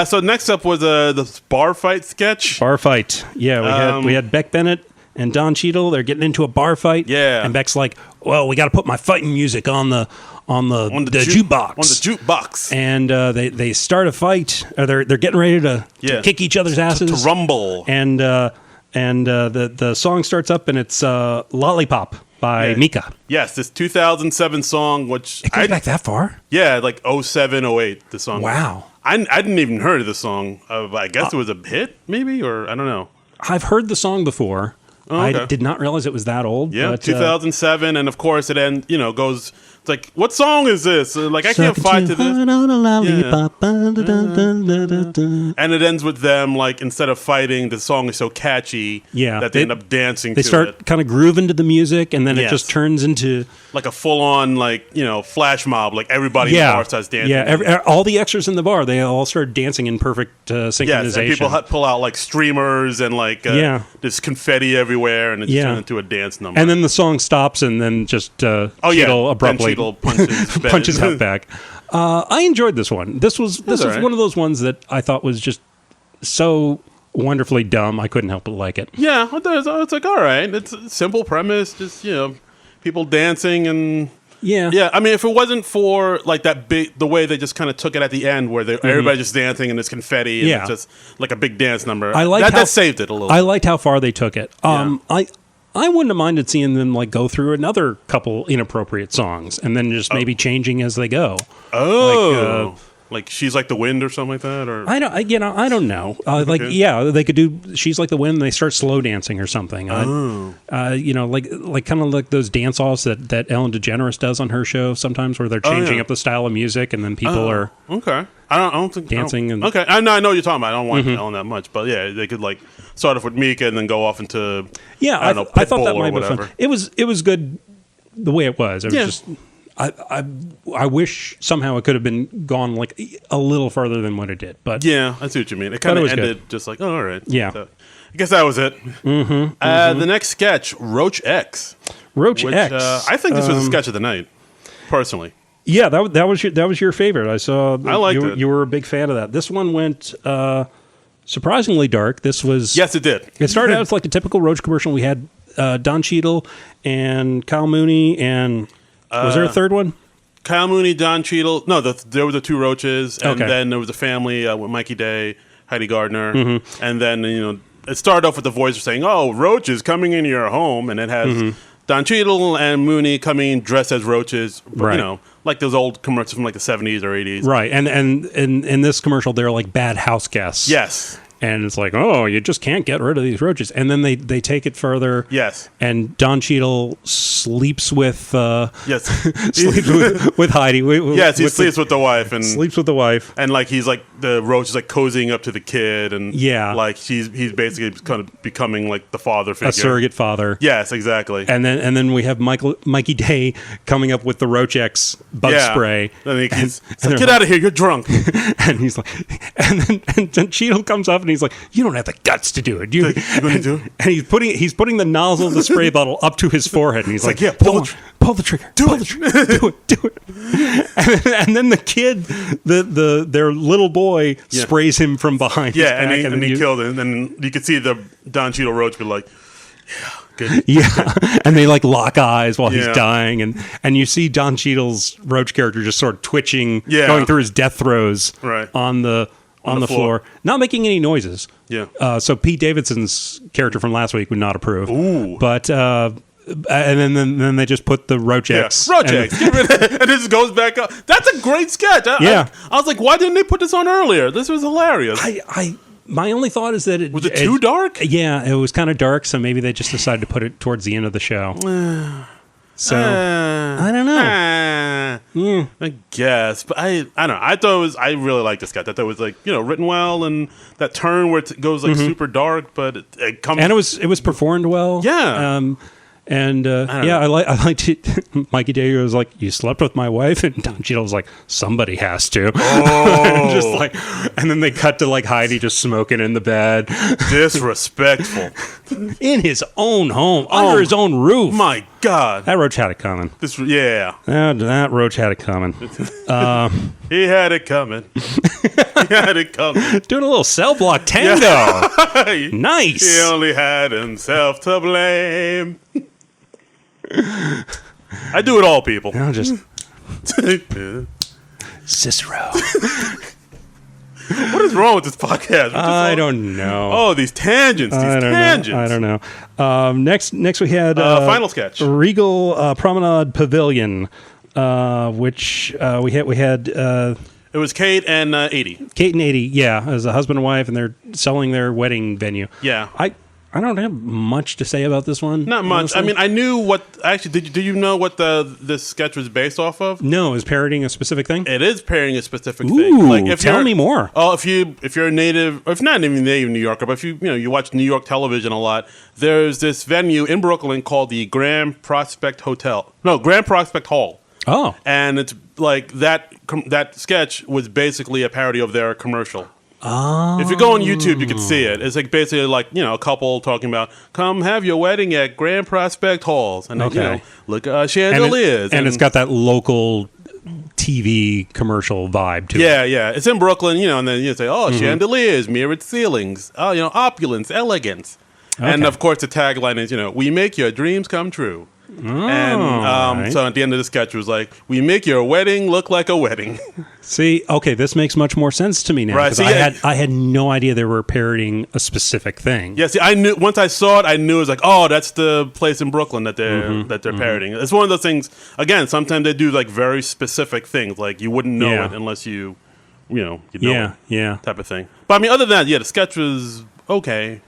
Speaker 2: So next up was the bar fight sketch.
Speaker 1: Bar fight. Yeah, we had Beck Bennett and Don Cheadle. They're getting into a bar fight.
Speaker 2: Yeah.
Speaker 1: And Beck's like, well, we got to put my fighting music on the jukebox.
Speaker 2: On the jukebox.
Speaker 1: And they start a fight. Or they're getting ready to kick each other's asses.
Speaker 2: To rumble.
Speaker 1: And the song starts up, and it's Lollipop by Mika.
Speaker 2: Yes, this 2007 song, which...
Speaker 1: It goes back that far?
Speaker 2: Yeah, like 07, 08, the song.
Speaker 1: Wow.
Speaker 2: I didn't even heard of the song. I guess it was a hit, maybe? Or I don't know.
Speaker 1: I've heard the song before.
Speaker 2: Oh, okay.
Speaker 1: I did not realize it was that old.
Speaker 2: Yeah,
Speaker 1: but,
Speaker 2: 2007, and of course it goes... It's like, what song is this? Like, I can't fight to this. And it ends with them, like, instead of fighting, the song is so catchy that they end up dancing to it.
Speaker 1: They start kind of grooving to the music, and then it just turns into...
Speaker 2: like a full-on, flash mob. Like, everybody in the bar starts dancing.
Speaker 1: Yeah, all the extras in the bar, they all start dancing in perfect synchronization.
Speaker 2: Yes, and people pull out, like, streamers and, like, there's confetti everywhere, and it's turned into a dance number.
Speaker 1: And then the song stops, and then just Cheadle abruptly punches out back. I enjoyed this one. This was one of those ones that I thought was just so wonderfully dumb. I couldn't help but like it.
Speaker 2: Yeah, it's like, all right, it's a simple premise, just people dancing and yeah. I mean, if it wasn't for like the way they just kind of took it at the end, where everybody just dancing and there's confetti and it's just like a big dance number.
Speaker 1: I liked
Speaker 2: that saved it a little.
Speaker 1: I liked how far they took it. I wouldn't have minded seeing them like go through another couple inappropriate songs and then just maybe changing as they go.
Speaker 2: Oh, like She's Like the Wind or something like that, or
Speaker 1: I don't know. They could do She's Like the Wind. And they start slow dancing or something. Like kind of like those dance offs that Ellen DeGeneres does on her show sometimes, where they're changing up the style of music and then people are
Speaker 2: okay. I don't think
Speaker 1: dancing.
Speaker 2: Okay, I know what you're talking about. I don't want Ellen that much, but yeah, they could like start off with Mika and then go off into I
Speaker 1: thought that might be fun. It was good the way it was. It was just. I wish somehow it could have been gone like a little further than what it did, but
Speaker 2: yeah, I see what you mean. It kind of ended good. Just like, oh, all right,
Speaker 1: yeah.
Speaker 2: So, I guess that was it. The next sketch, Roach X.
Speaker 1: X.
Speaker 2: I think this was a sketch of the night, personally.
Speaker 1: Yeah, that was your favorite. I saw.
Speaker 2: I liked it.
Speaker 1: You were a big fan of that. This one went surprisingly dark. This was
Speaker 2: yes, it did.
Speaker 1: It started out as like a typical Roach commercial. We had Don Cheadle and Kyle Mooney and. Was there a third one?
Speaker 2: Kyle Mooney, Don Cheadle. No, there were the 2 Roaches, and then there was a family with Mikey Day, Heidi Gardner, and then it started off with the voice saying, "Oh, roaches coming into your home," and it has Don Cheadle and Mooney coming dressed as roaches, but, like those old commercials from like the 70s or 80s,
Speaker 1: right? And in this commercial, they're like bad house guests,
Speaker 2: yes.
Speaker 1: And it's like, oh, you just can't get rid of these roaches. And then they take it further.
Speaker 2: Yes.
Speaker 1: And Don Cheadle sleeps with
Speaker 2: sleeps
Speaker 1: with Heidi.
Speaker 2: He sleeps with the wife and
Speaker 1: sleeps with the wife.
Speaker 2: And like he's like the roach is like cozying up to the kid and like he's basically kind of becoming like the father figure,
Speaker 1: a surrogate father.
Speaker 2: Yes, exactly.
Speaker 1: And then we have Mikey Day coming up with the Roach X bug spray.
Speaker 2: And he's like, get out of here, you're drunk.
Speaker 1: And he's like, and then Cheadle comes up and he's like, you don't have the guts to do it.
Speaker 2: You're going to do it?
Speaker 1: And he's putting the nozzle of the spray bottle up to his forehead, and he's like,
Speaker 2: yeah,
Speaker 1: pull the trigger. Do it. And then the kid, their little boy, sprays him from behind.
Speaker 2: Yeah, and he killed him. And you could see the Don Cheadle Roach be like, yeah. Good.
Speaker 1: Yeah, and they like lock eyes while he's dying, and you see Don Cheadle's Roach character just sort of twitching, going through his death throes on the on the floor, not making any noises.
Speaker 2: Yeah.
Speaker 1: So Pete Davidson's character from last week would not approve.
Speaker 2: Ooh.
Speaker 1: But and then they just put the Roach X.
Speaker 2: Yeah. Roach X. And it just goes back up. That's a great sketch. I was like, why didn't they put this on earlier? This was hilarious.
Speaker 1: My only thought is that
Speaker 2: was it too dark?
Speaker 1: Yeah, it was kind of dark, so maybe they just decided to put it towards the end of the show. So I don't know.
Speaker 2: I guess, but I don't know. I thought it was. I really liked this sketch. I thought it was like written well, and that turn where it goes like super dark, but it comes
Speaker 1: and it was performed well.
Speaker 2: Yeah.
Speaker 1: I liked it. Mikey Day was like, "You slept with my wife," and Don Cheadle was like, "Somebody has to."
Speaker 2: Oh,
Speaker 1: and then they cut to like Heidi just smoking in the bed,
Speaker 2: disrespectful,
Speaker 1: in his own home, under his own roof.
Speaker 2: My God,
Speaker 1: that Roach had it coming. That Roach had it coming.
Speaker 2: He had it coming. He had it coming.
Speaker 1: Doing a little cell block tango. Yeah. Nice.
Speaker 2: He only had himself to blame. I do it all, people.
Speaker 1: No, just Cicero.
Speaker 2: What is wrong with this podcast?
Speaker 1: I don't know.
Speaker 2: Oh, these tangents.
Speaker 1: I don't know. Next we had
Speaker 2: final sketch.
Speaker 1: Regal Promenade Pavilion, which we had.
Speaker 2: It was Kate and 80.
Speaker 1: Kate and 80, yeah, as a husband and wife, and they're selling their wedding venue.
Speaker 2: Yeah.
Speaker 1: I don't have much to say about this one.
Speaker 2: Not much. Honestly. I mean, I knew what... Actually, did you know what this sketch was based off of?
Speaker 1: No, it was parodying a specific thing?
Speaker 2: It is parodying a specific thing.
Speaker 1: Ooh, like, tell me more.
Speaker 2: Oh, if you're a native... Or if not even native New Yorker, but if you watch New York television a lot, there's this venue in Brooklyn called the Grand Prospect Hall.
Speaker 1: Oh.
Speaker 2: And it's like that sketch was basically a parody of their commercial.
Speaker 1: Oh.
Speaker 2: If you go on YouTube, you can see it. It's like basically like, a couple talking about, come have your wedding at Grand Prospect Halls. And then, look at chandeliers.
Speaker 1: And it's got that local TV commercial vibe to it.
Speaker 2: Yeah. It's in Brooklyn, and then you say, chandeliers, mirrored ceilings, opulence, elegance. Okay. And of course the tagline is, we make your dreams come true. And so at the end of the sketch it was like, we make your wedding look like a wedding.
Speaker 1: See, okay, this makes much more sense to me now.
Speaker 2: Right. See,
Speaker 1: I had no idea they were parodying a specific thing.
Speaker 2: Yeah, see, I knew once I saw it, I knew it was like, oh, that's the place in Brooklyn that they're parodying. It's one of those things. Again, sometimes they do like very specific things, like you wouldn't know it unless you know it, type of thing. But I mean, other than that, the sketch was okay.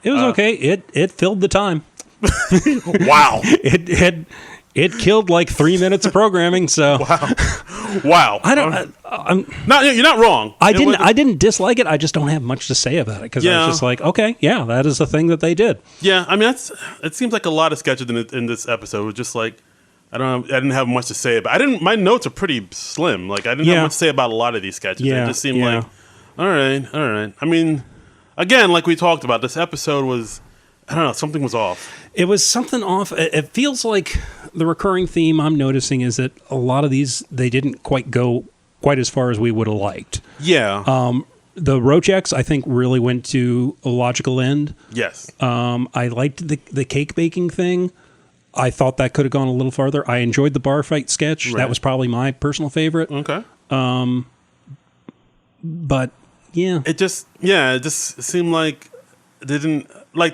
Speaker 1: It was okay. It filled the time.
Speaker 2: Wow.
Speaker 1: It killed like 3 minutes of programming. So
Speaker 2: wow.
Speaker 1: I don't.
Speaker 2: You're not wrong.
Speaker 1: I didn't dislike it. I just don't have much to say about it because I was just like, okay, yeah, that is the thing that they did.
Speaker 2: Yeah, I mean, it seems like a lot of sketches in this episode. It was just like I didn't have much to say about. My notes are pretty slim. Like I didn't have much to say about a lot of these sketches.
Speaker 1: Yeah,
Speaker 2: it just seemed like all right. I mean, again, like we talked about, this episode was. I don't know. Something was off.
Speaker 1: It was something off. It feels like the recurring theme I'm noticing is that a lot of these, they didn't quite go quite as far as we would have liked.
Speaker 2: Yeah.
Speaker 1: The Roach X, I think, really went to a logical end.
Speaker 2: Yes.
Speaker 1: I liked the cake baking thing. I thought that could have gone a little farther. I enjoyed the bar fight sketch. Right. That was probably my personal favorite.
Speaker 2: Okay.
Speaker 1: But, yeah.
Speaker 2: It just seemed like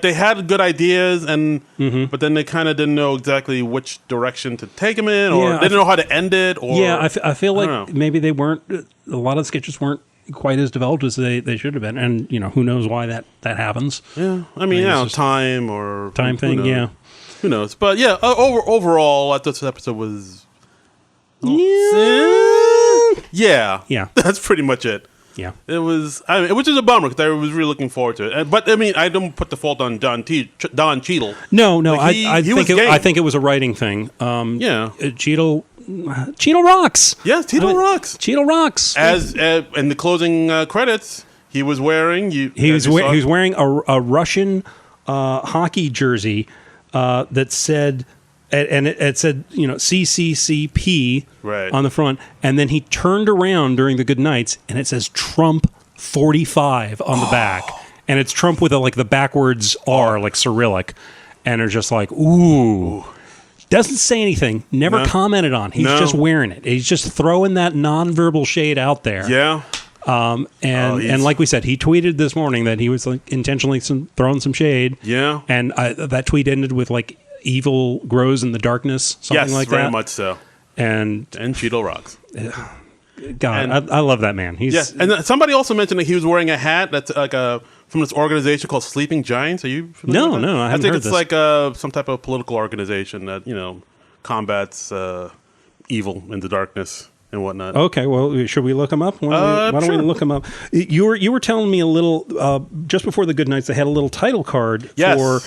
Speaker 2: they had good ideas, but then they kind of didn't know exactly which direction to take them in, or they didn't know how to end it. Or
Speaker 1: I feel like maybe they weren't. A lot of the sketches weren't quite as developed as they should have been, and who knows why that happens.
Speaker 2: Yeah, I mean, time
Speaker 1: thing. Yeah,
Speaker 2: who knows? But yeah, overall, I thought this episode was. Yeah, that's pretty much it.
Speaker 1: Yeah,
Speaker 2: it was. Which is a bummer because I was really looking forward to it. But I mean, I don't put the fault on Don Cheadle.
Speaker 1: No, I think it was a writing thing. Cheadle rocks.
Speaker 2: Yes, Cheadle rocks.
Speaker 1: Cheadle rocks.
Speaker 2: As in the closing credits, he was wearing.
Speaker 1: He was wearing a Russian hockey jersey that said. And it said, CCCP on the front. And then he turned around during the good nights, and it says Trump 45 on the back. And it's Trump with the backwards R, like Cyrillic. And it's just like, ooh. Doesn't say anything. Never commented on. He's just wearing it. He's just throwing that nonverbal shade out there.
Speaker 2: Yeah.
Speaker 1: And like we said, he tweeted this morning that he was like intentionally throwing some shade.
Speaker 2: Yeah.
Speaker 1: And that tweet ended with like evil grows in the darkness, something like that.
Speaker 2: Yes, very much so. And Cheadle rocks.
Speaker 1: God, I love that man.
Speaker 2: And somebody also mentioned that he was wearing a hat that's like from this organization called Sleeping Giants. Are you familiar with that?
Speaker 1: No, I haven't heard this.
Speaker 2: I think it's like some type of political organization that, combats evil in the darkness and whatnot.
Speaker 1: Okay, well, should we look him up? Why don't we look him up? You were telling me a little, just before the Good Nights, they had a little title card for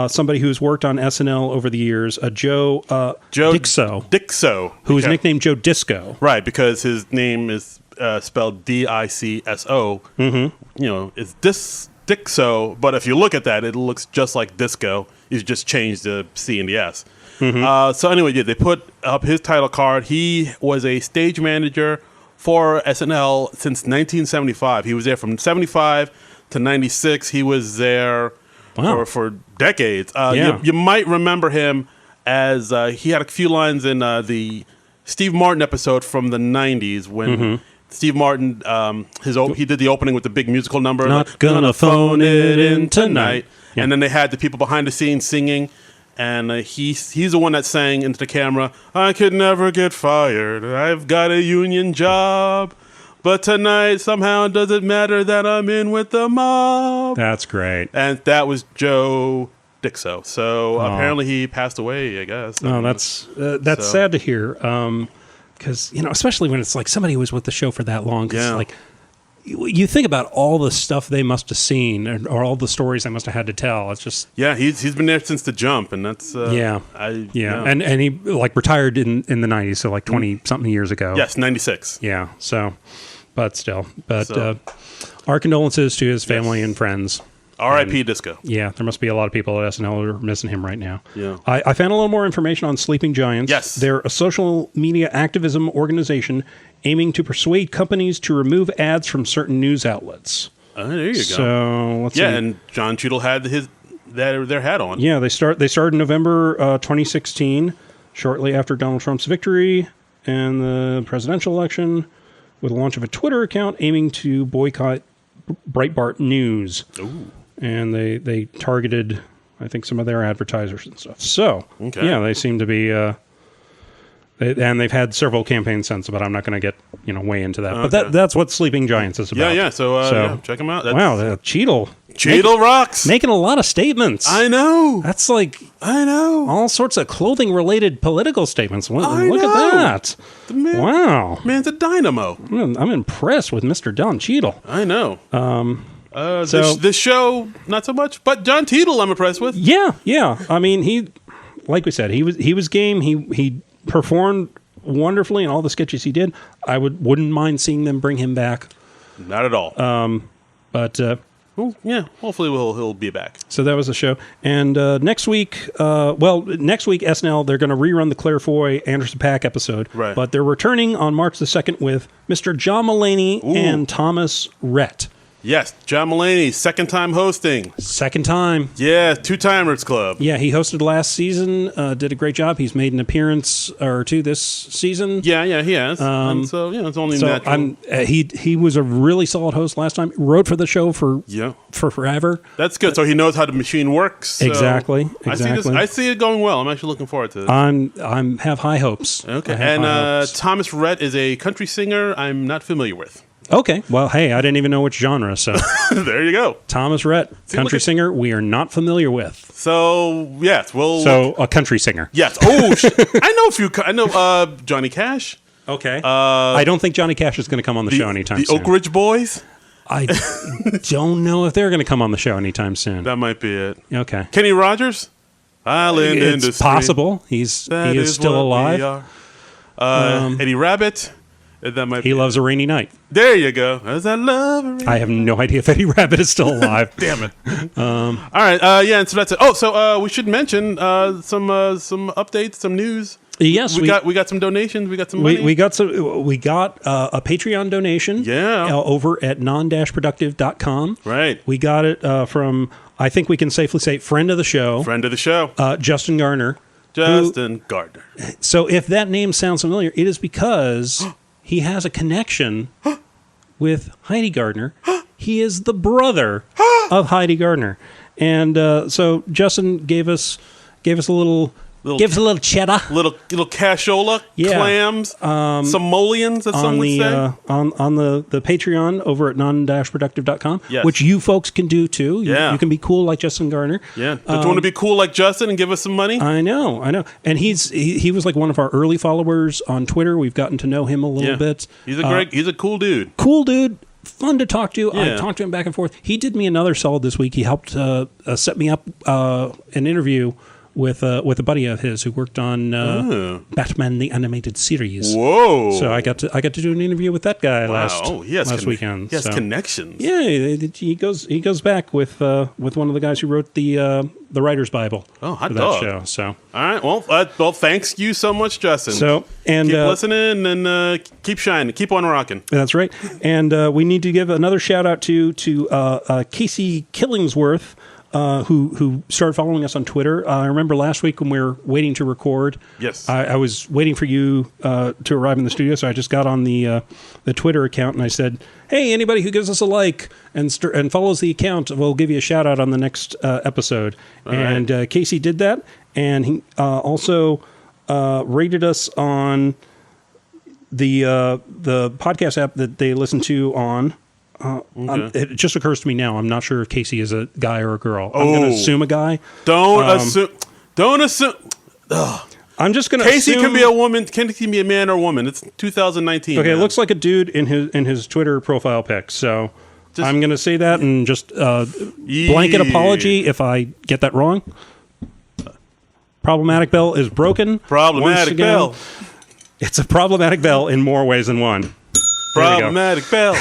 Speaker 1: somebody who's worked on SNL over the years, Joe Dicso, who is nicknamed Joe Disco.
Speaker 2: Right, because his name is spelled Dicso. Mm-hmm. It's Dicso, but if you look at that, it looks just like disco. He's just changed the C and the S. Mm-hmm. So anyway, they put up his title card. He was a stage manager for SNL since 1975. He was there from 75 to 96. He was there for decades. You might remember him as he had a few lines in the Steve Martin episode from the 90s when Steve Martin, he did the opening with the big musical number.
Speaker 1: Not gonna phone it in tonight.
Speaker 2: Yeah. And then they had the people behind the scenes singing. And he's the one that sang into the camera, I could never get fired. I've got a union job. But tonight, somehow, does it matter that I'm in with the mob?
Speaker 1: That's great.
Speaker 2: And that was Joe Dicso. So apparently he passed away, I guess.
Speaker 1: That's sad to hear. Because, especially when it's like somebody who was with the show for that long. Because you think about all the stuff they must have seen or all the stories they must have had to tell. It's just
Speaker 2: he's been there since the jump, and that's
Speaker 1: and he like retired in the 90s, so like 20 something years ago.
Speaker 2: Yes, 96.
Speaker 1: Yeah, so our condolences to his family and friends.
Speaker 2: R.I.P. Disco.
Speaker 1: Yeah, there must be a lot of people at SNL who are missing him right now.
Speaker 2: Yeah,
Speaker 1: I found a little more information on Sleeping Giants.
Speaker 2: Yes,
Speaker 1: they're a social media activism organization aiming to persuade companies to remove ads from certain news outlets.
Speaker 2: There you go.
Speaker 1: So let's see.
Speaker 2: And John Cheadle had their hat on.
Speaker 1: Yeah, they started in November 2016, shortly after Donald Trump's victory and the presidential election, with the launch of a Twitter account aiming to boycott Breitbart News.
Speaker 2: Ooh.
Speaker 1: And they targeted, I think, some of their advertisers and stuff. So, they seem to be... and they've had several campaigns since, but I'm not going to get way into that.
Speaker 2: Okay.
Speaker 1: But that's what Sleeping Giants is about.
Speaker 2: Yeah. So check them out.
Speaker 1: Cheadle
Speaker 2: rocks.
Speaker 1: Making a lot of statements.
Speaker 2: I know.
Speaker 1: That's like all sorts of clothing related political statements. Look at that. Wow,
Speaker 2: man's a dynamo.
Speaker 1: I'm impressed with Mr. Don Cheadle.
Speaker 2: I know. This show not so much, but John Cheadle I'm impressed with.
Speaker 1: Yeah. I mean, he, like we said, he was game. He performed wonderfully in all the sketches he did. I wouldn't mind seeing them bring him back.
Speaker 2: Not at all.
Speaker 1: But
Speaker 2: hopefully he'll be back.
Speaker 1: So that was the show. And next week SNL, they're going to rerun the Claire Foy Anderson .Paak episode.
Speaker 2: Right.
Speaker 1: But they're returning on March the 2nd with Mr. John Mulaney and Thomas Rhett.
Speaker 2: Yes, John Mulaney, second time hosting.
Speaker 1: Second time.
Speaker 2: Yeah, two-timers club.
Speaker 1: Yeah, he hosted last season, did a great job. He's made an appearance or two this season.
Speaker 2: Yeah, he has. It's only natural.
Speaker 1: He was a really solid host last time. Wrote for the show for forever.
Speaker 2: That's good. So he knows how the machine works. So
Speaker 1: exactly.
Speaker 2: I see it going well. I'm actually looking forward to this.
Speaker 1: I'm have high hopes.
Speaker 2: Okay. And Thomas Rhett is a country singer I'm not familiar with.
Speaker 1: Okay. Well, hey, I didn't even know which genre, so...
Speaker 2: There you go.
Speaker 1: Thomas Rhett, country singer we are not familiar with.
Speaker 2: So, yes,
Speaker 1: a country singer.
Speaker 2: Yes. Oh, I know a few... I know Johnny Cash.
Speaker 1: Okay. I don't think Johnny Cash is going to come on the show anytime soon.
Speaker 2: The Oak Ridge Boys?
Speaker 1: I don't know if they're going to come on the show anytime soon.
Speaker 2: That might be it.
Speaker 1: Okay.
Speaker 2: Kenny Rogers? Island Industry.
Speaker 1: It's possible. He is still alive.
Speaker 2: Eddie Rabbit?
Speaker 1: He loves a rainy night.
Speaker 2: There you go. As I love
Speaker 1: I have no idea if Eddie Rabbit is still alive.
Speaker 2: Damn it. All right. And so that's it. So we should mention some updates, some news.
Speaker 1: Yes,
Speaker 2: we got some donations. We got some money.
Speaker 1: We got a Patreon donation.
Speaker 2: Yeah.
Speaker 1: Over at Non-Productive.com.
Speaker 2: Right.
Speaker 1: We got it from, I think we can safely say, friend of the show. Justin Garner.
Speaker 2: Gardner.
Speaker 1: So if that name sounds familiar, it is because he has a connection with Heidi Gardner. He is the brother of Heidi Gardner. And so Justin gave us a little cheddar,
Speaker 2: little cashola, clams, some mullions, as some would say,
Speaker 1: on the Patreon over at Non-Productive.com, which you folks can do too. You can be cool like Justin Gardner.
Speaker 2: Yeah, don't you want to be cool like Justin and give us some money?
Speaker 1: I know. And he was like one of our early followers on Twitter. We've gotten to know him a little bit.
Speaker 2: He's a cool dude.
Speaker 1: Fun to talk to. I talked to him back and forth. He did me another solid this week. He helped set me up an interview with a buddy of his who worked on Batman the Animated Series.
Speaker 2: Whoa!
Speaker 1: So I got to do an interview with that guy last weekend.
Speaker 2: He has connections.
Speaker 1: Yeah, he goes back with one of the guys who wrote the Writer's Bible.
Speaker 2: Oh, hot
Speaker 1: for
Speaker 2: dog!
Speaker 1: That show. So
Speaker 2: all right, well, thanks you so much, Justin.
Speaker 1: So and
Speaker 2: keep listening and keep shining, keep on rocking.
Speaker 1: That's right. And we need to give another shout out to Casey Killingsworth. Who started following us on Twitter. I remember last week when we were waiting to record.
Speaker 2: Yes.
Speaker 1: I was waiting for you to arrive in the studio, so I just got on the Twitter account and I said, hey, anybody who gives us a like and follows the account, we'll give you a shout out on the next episode. All and right. Casey did that, and he also rated us on the podcast app that they listen to on. It just occurs to me now. I'm not sure if Casey is a guy or a girl. I'm going to assume a guy.
Speaker 2: Don't assume. Ugh.
Speaker 1: I'm just going to
Speaker 2: Casey can be a woman. Can he be a man or a woman? It's 2019.
Speaker 1: Okay,
Speaker 2: man.
Speaker 1: It looks like a dude in his Twitter profile pic. So I'm going to say that and just blanket apology if I get that wrong. Problematic bell is broken.
Speaker 2: Problematic bell.
Speaker 1: It's a problematic bell in more ways than one.
Speaker 2: Problematic bell.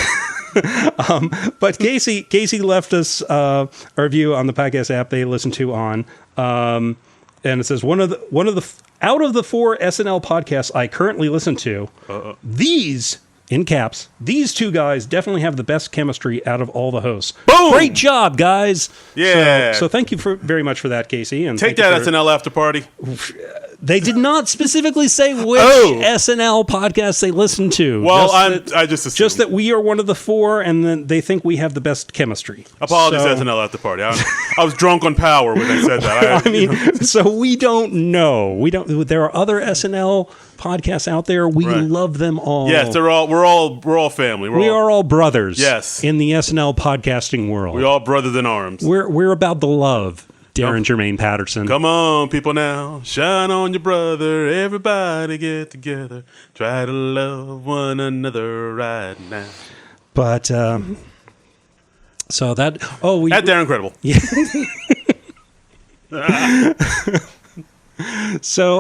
Speaker 1: But Casey left us a review on the podcast app they listen to on, and it says one of the out of the 4 SNL podcasts I currently listen to, these in caps, these 2 guys definitely have the best chemistry out of all the hosts.
Speaker 2: Boom!
Speaker 1: Great job, guys!
Speaker 2: Yeah.
Speaker 1: So thank you very much for that, Casey. And
Speaker 2: take that SNL after party.
Speaker 1: They did not specifically say which SNL podcast they listen to.
Speaker 2: Well, I just assumed.
Speaker 1: Just that we are one of the 4, and then they think we have the best chemistry.
Speaker 2: Apologies, SNL after party. I was drunk on power when I said that.
Speaker 1: So we don't know. There are other SNL podcasts out there. We love them all.
Speaker 2: Yes, we're all family.
Speaker 1: We are all brothers.
Speaker 2: Yes.
Speaker 1: In the SNL podcasting world,
Speaker 2: we all brothers in arms.
Speaker 1: We're about the love. Darren Jermaine Patterson.
Speaker 2: Come on, people now. Shine on your brother. Everybody get together. Try to love one another right now.
Speaker 1: But, so that...
Speaker 2: At Darren Credible.
Speaker 1: Yeah. So,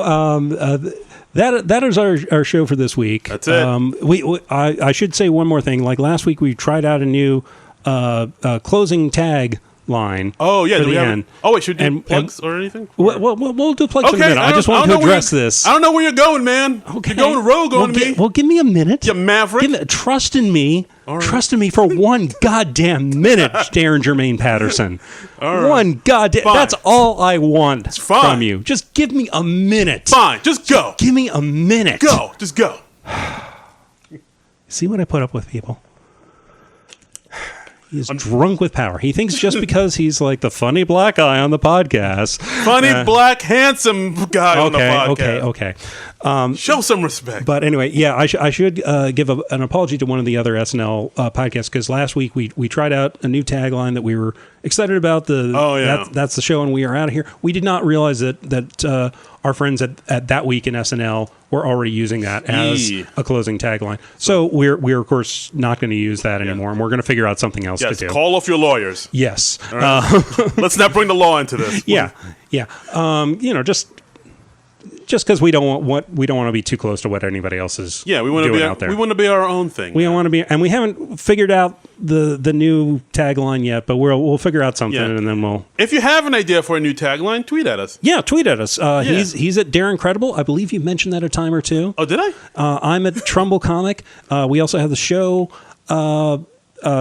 Speaker 1: that is our show for this week.
Speaker 2: That's it.
Speaker 1: I should say one more thing. Like last week, we tried out a new closing tag line.
Speaker 2: Oh yeah,
Speaker 1: for the end.
Speaker 2: Should we do plugs or anything?
Speaker 1: We'll do plugs in a minute. I just wanted to address this.
Speaker 2: I don't know where you're going, man.
Speaker 1: Okay,
Speaker 2: you're going rogue on me.
Speaker 1: Well, give me a minute.
Speaker 2: You maverick.
Speaker 1: Trust in me.
Speaker 2: Right.
Speaker 1: Trust in me for one goddamn minute, Darren Jermaine Patterson.
Speaker 2: All right.
Speaker 1: One goddamn.
Speaker 2: Fine.
Speaker 1: That's all I want from you. Just give me a minute.
Speaker 2: Fine. Just go.
Speaker 1: Give me a minute.
Speaker 2: Go. Just go.
Speaker 1: See what I put up with, people. He's drunk with power. He thinks just because he's like the funny black guy on the podcast.
Speaker 2: Funny, black, handsome guy on the podcast.
Speaker 1: Okay.
Speaker 2: Show some respect.
Speaker 1: But anyway, yeah, I should give an apology to one of the other SNL podcasts, because last week we tried out a new tagline that we were excited about. That's the show and we are out of here. We did not realize that our friends at That Week in SNL were already using that as a closing tagline. So we're of course not going to use that anymore, and we're going to figure out something else to do.
Speaker 2: Call off your lawyers.
Speaker 1: Yes.
Speaker 2: Right. Let's not bring the law into this.
Speaker 1: Yeah. Just because we don't want to be too close to what anybody else is doing out there.
Speaker 2: We want to be our own thing.
Speaker 1: We don't want to be, and we haven't figured out the new tagline yet, but we'll figure out something, and then we'll.
Speaker 2: If you have an idea for a new tagline, tweet at us.
Speaker 1: Yeah, tweet at us. He's at Darren Credible. I believe you mentioned that a time or two.
Speaker 2: Oh, did I?
Speaker 1: I'm at Trumbull Comic. We also have the show.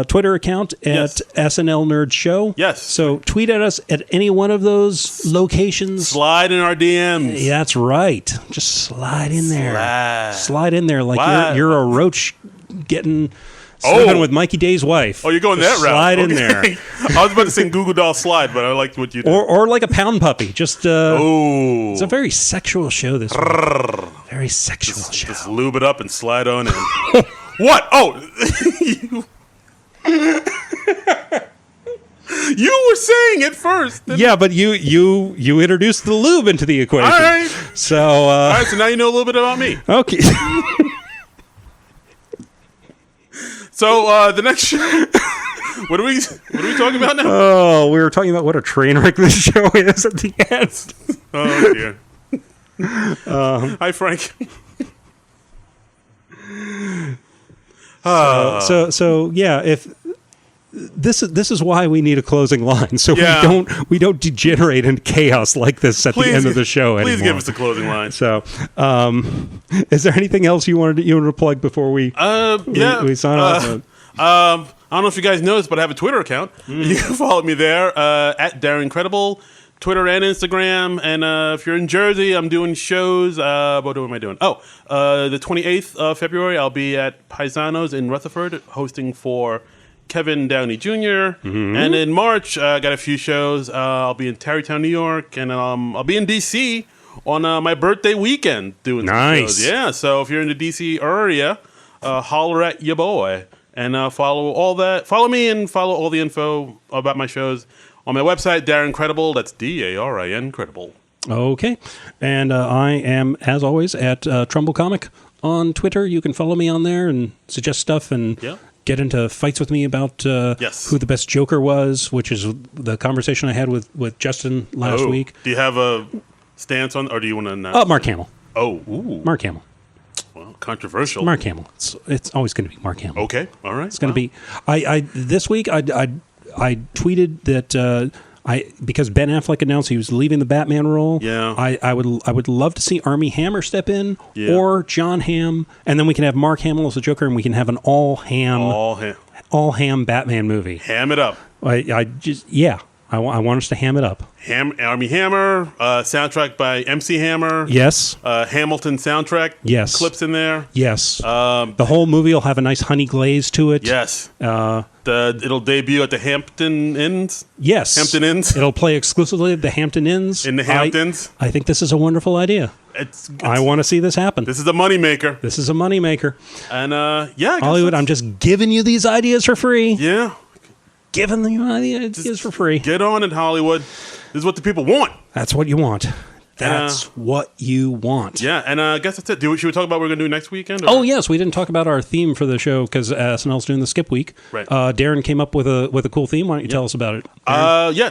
Speaker 1: Twitter account at SNL Nerd Show.
Speaker 2: Yes.
Speaker 1: So tweet at us at any one of those locations.
Speaker 2: Slide in our DMs.
Speaker 1: Yeah, that's right. Just slide in there. Slide in there like you're a roach getting Sleeping with Mikey Day's wife.
Speaker 2: Oh, you're going that route.
Speaker 1: Slide in there.
Speaker 2: I was about to sing Goo Goo Doll Slide, but I liked what you did.
Speaker 1: Or like a pound puppy. Just
Speaker 2: oh,
Speaker 1: it's a very sexual show this week. Very sexual show.
Speaker 2: Just lube it up and slide on in. What? Oh, you were saying it first.
Speaker 1: Yeah, but you introduced the lube into the equation.
Speaker 2: All right.
Speaker 1: So
Speaker 2: so now you know a little bit about me.
Speaker 1: Okay.
Speaker 2: So the next show, what are we talking about now?
Speaker 1: Oh, we were talking about what a train wreck this show is at the end.
Speaker 2: Oh dear. Hi, Frank.
Speaker 1: So yeah, if this is why we need a closing line, so we don't degenerate into chaos like this at the end of the show anymore.
Speaker 2: Please give us a closing line.
Speaker 1: So, is there anything else you wanted to plug before we sign off?
Speaker 2: I don't know if you guys know this, but I have a Twitter account. You can follow me there at Darren Credible, Twitter and Instagram. And if you're in Jersey, I'm doing shows. What am I doing? Oh, the 28th of February, I'll be at Paisanos in Rutherford hosting for Kevin Downey Jr. And in March, I got a few shows. I'll be in Tarrytown, New York, and I'll be in D.C. on my birthday weekend doing some shows. Yeah, so if you're in the D.C. area, holler at your boy and follow me and follow all the info about my shows on my website, Darren Credible. That's DARIN Credible.
Speaker 1: Okay, and I am, as always, at Trumbull Comic on Twitter. You can follow me on there and suggest stuff and get into fights with me about who the best Joker was, which is the conversation I had with Justin last week.
Speaker 2: Do you have a stance on, or do you want to announce?
Speaker 1: Mark Hamill.
Speaker 2: Mark
Speaker 1: Hamill.
Speaker 2: Well, controversial.
Speaker 1: Mark Hamill. It's always going to be Mark Hamill.
Speaker 2: Okay, all right.
Speaker 1: It's going to be. I this week I tweeted that because Ben Affleck announced he was leaving the Batman role.
Speaker 2: Yeah.
Speaker 1: I would love to see Armie Hammer step in or John Hamm, and then we can have Mark Hamill as the Joker, and we can have an all ham Batman movie.
Speaker 2: Ham it up.
Speaker 1: I want us to ham it up.
Speaker 2: Armie Hammer, soundtrack by MC Hammer.
Speaker 1: Yes.
Speaker 2: Hamilton soundtrack.
Speaker 1: Yes.
Speaker 2: Clips in there.
Speaker 1: Yes. The whole movie will have a nice honey glaze to it.
Speaker 2: Yes. It'll debut at the Hampton Inns.
Speaker 1: Yes.
Speaker 2: Hampton Inns.
Speaker 1: It'll play exclusively at the Hampton Inns.
Speaker 2: In the Hamptons.
Speaker 1: I think this is a wonderful idea. I want to see this happen.
Speaker 2: This is a moneymaker.
Speaker 1: And
Speaker 2: Hollywood,
Speaker 1: I'm just giving you these ideas for free.
Speaker 2: Yeah.
Speaker 1: Giving you ideas for free.
Speaker 2: Get on it, Hollywood. This is what the people want.
Speaker 1: That's what you want. That's what you want.
Speaker 2: Yeah, and I guess that's it. Should we talk about what we're going to do next weekend? Or?
Speaker 1: Oh, yes. We didn't talk about our theme for the show because SNL's doing the skip week.
Speaker 2: Right.
Speaker 1: Darren came up with a cool theme. Why don't you tell us about it?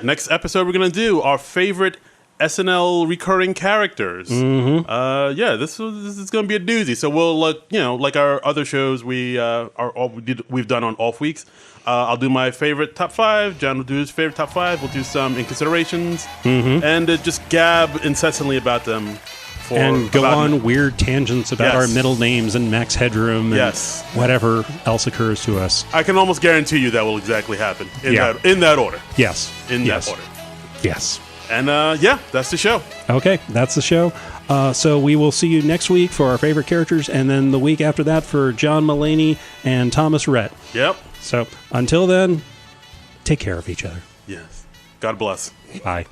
Speaker 2: Next episode we're going to do our favorite SNL recurring characters. This is going to be a doozy. So we'll like our other shows we've done on off weeks. I'll do my favorite top 5. John will do his favorite top 5. We'll do some inconsiderations and just gab incessantly about them.
Speaker 1: Weird tangents about our middle names and Max Headroom and whatever else occurs to us.
Speaker 2: I can almost guarantee you that will exactly happen in that order.
Speaker 1: Yes.
Speaker 2: In that order.
Speaker 1: Yes.
Speaker 2: And that's the show.
Speaker 1: Okay, that's the show. So we will see you next week for our favorite characters, and then the week after that for John Mulaney and Thomas Rhett.
Speaker 2: Yep.
Speaker 1: So until then, take care of each other.
Speaker 2: Yes. God bless.
Speaker 1: Bye.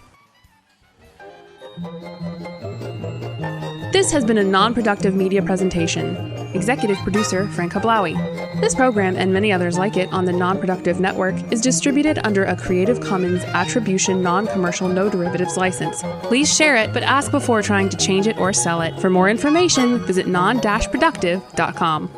Speaker 3: This has been a non-productive media presentation. Executive producer Frank Hablawi. This program and many others like it on the Non-Productive Network is distributed under a Creative Commons Attribution Non-Commercial No Derivatives license. Please share it, but ask before trying to change it or sell it. For more information, visit Non-Productive.com.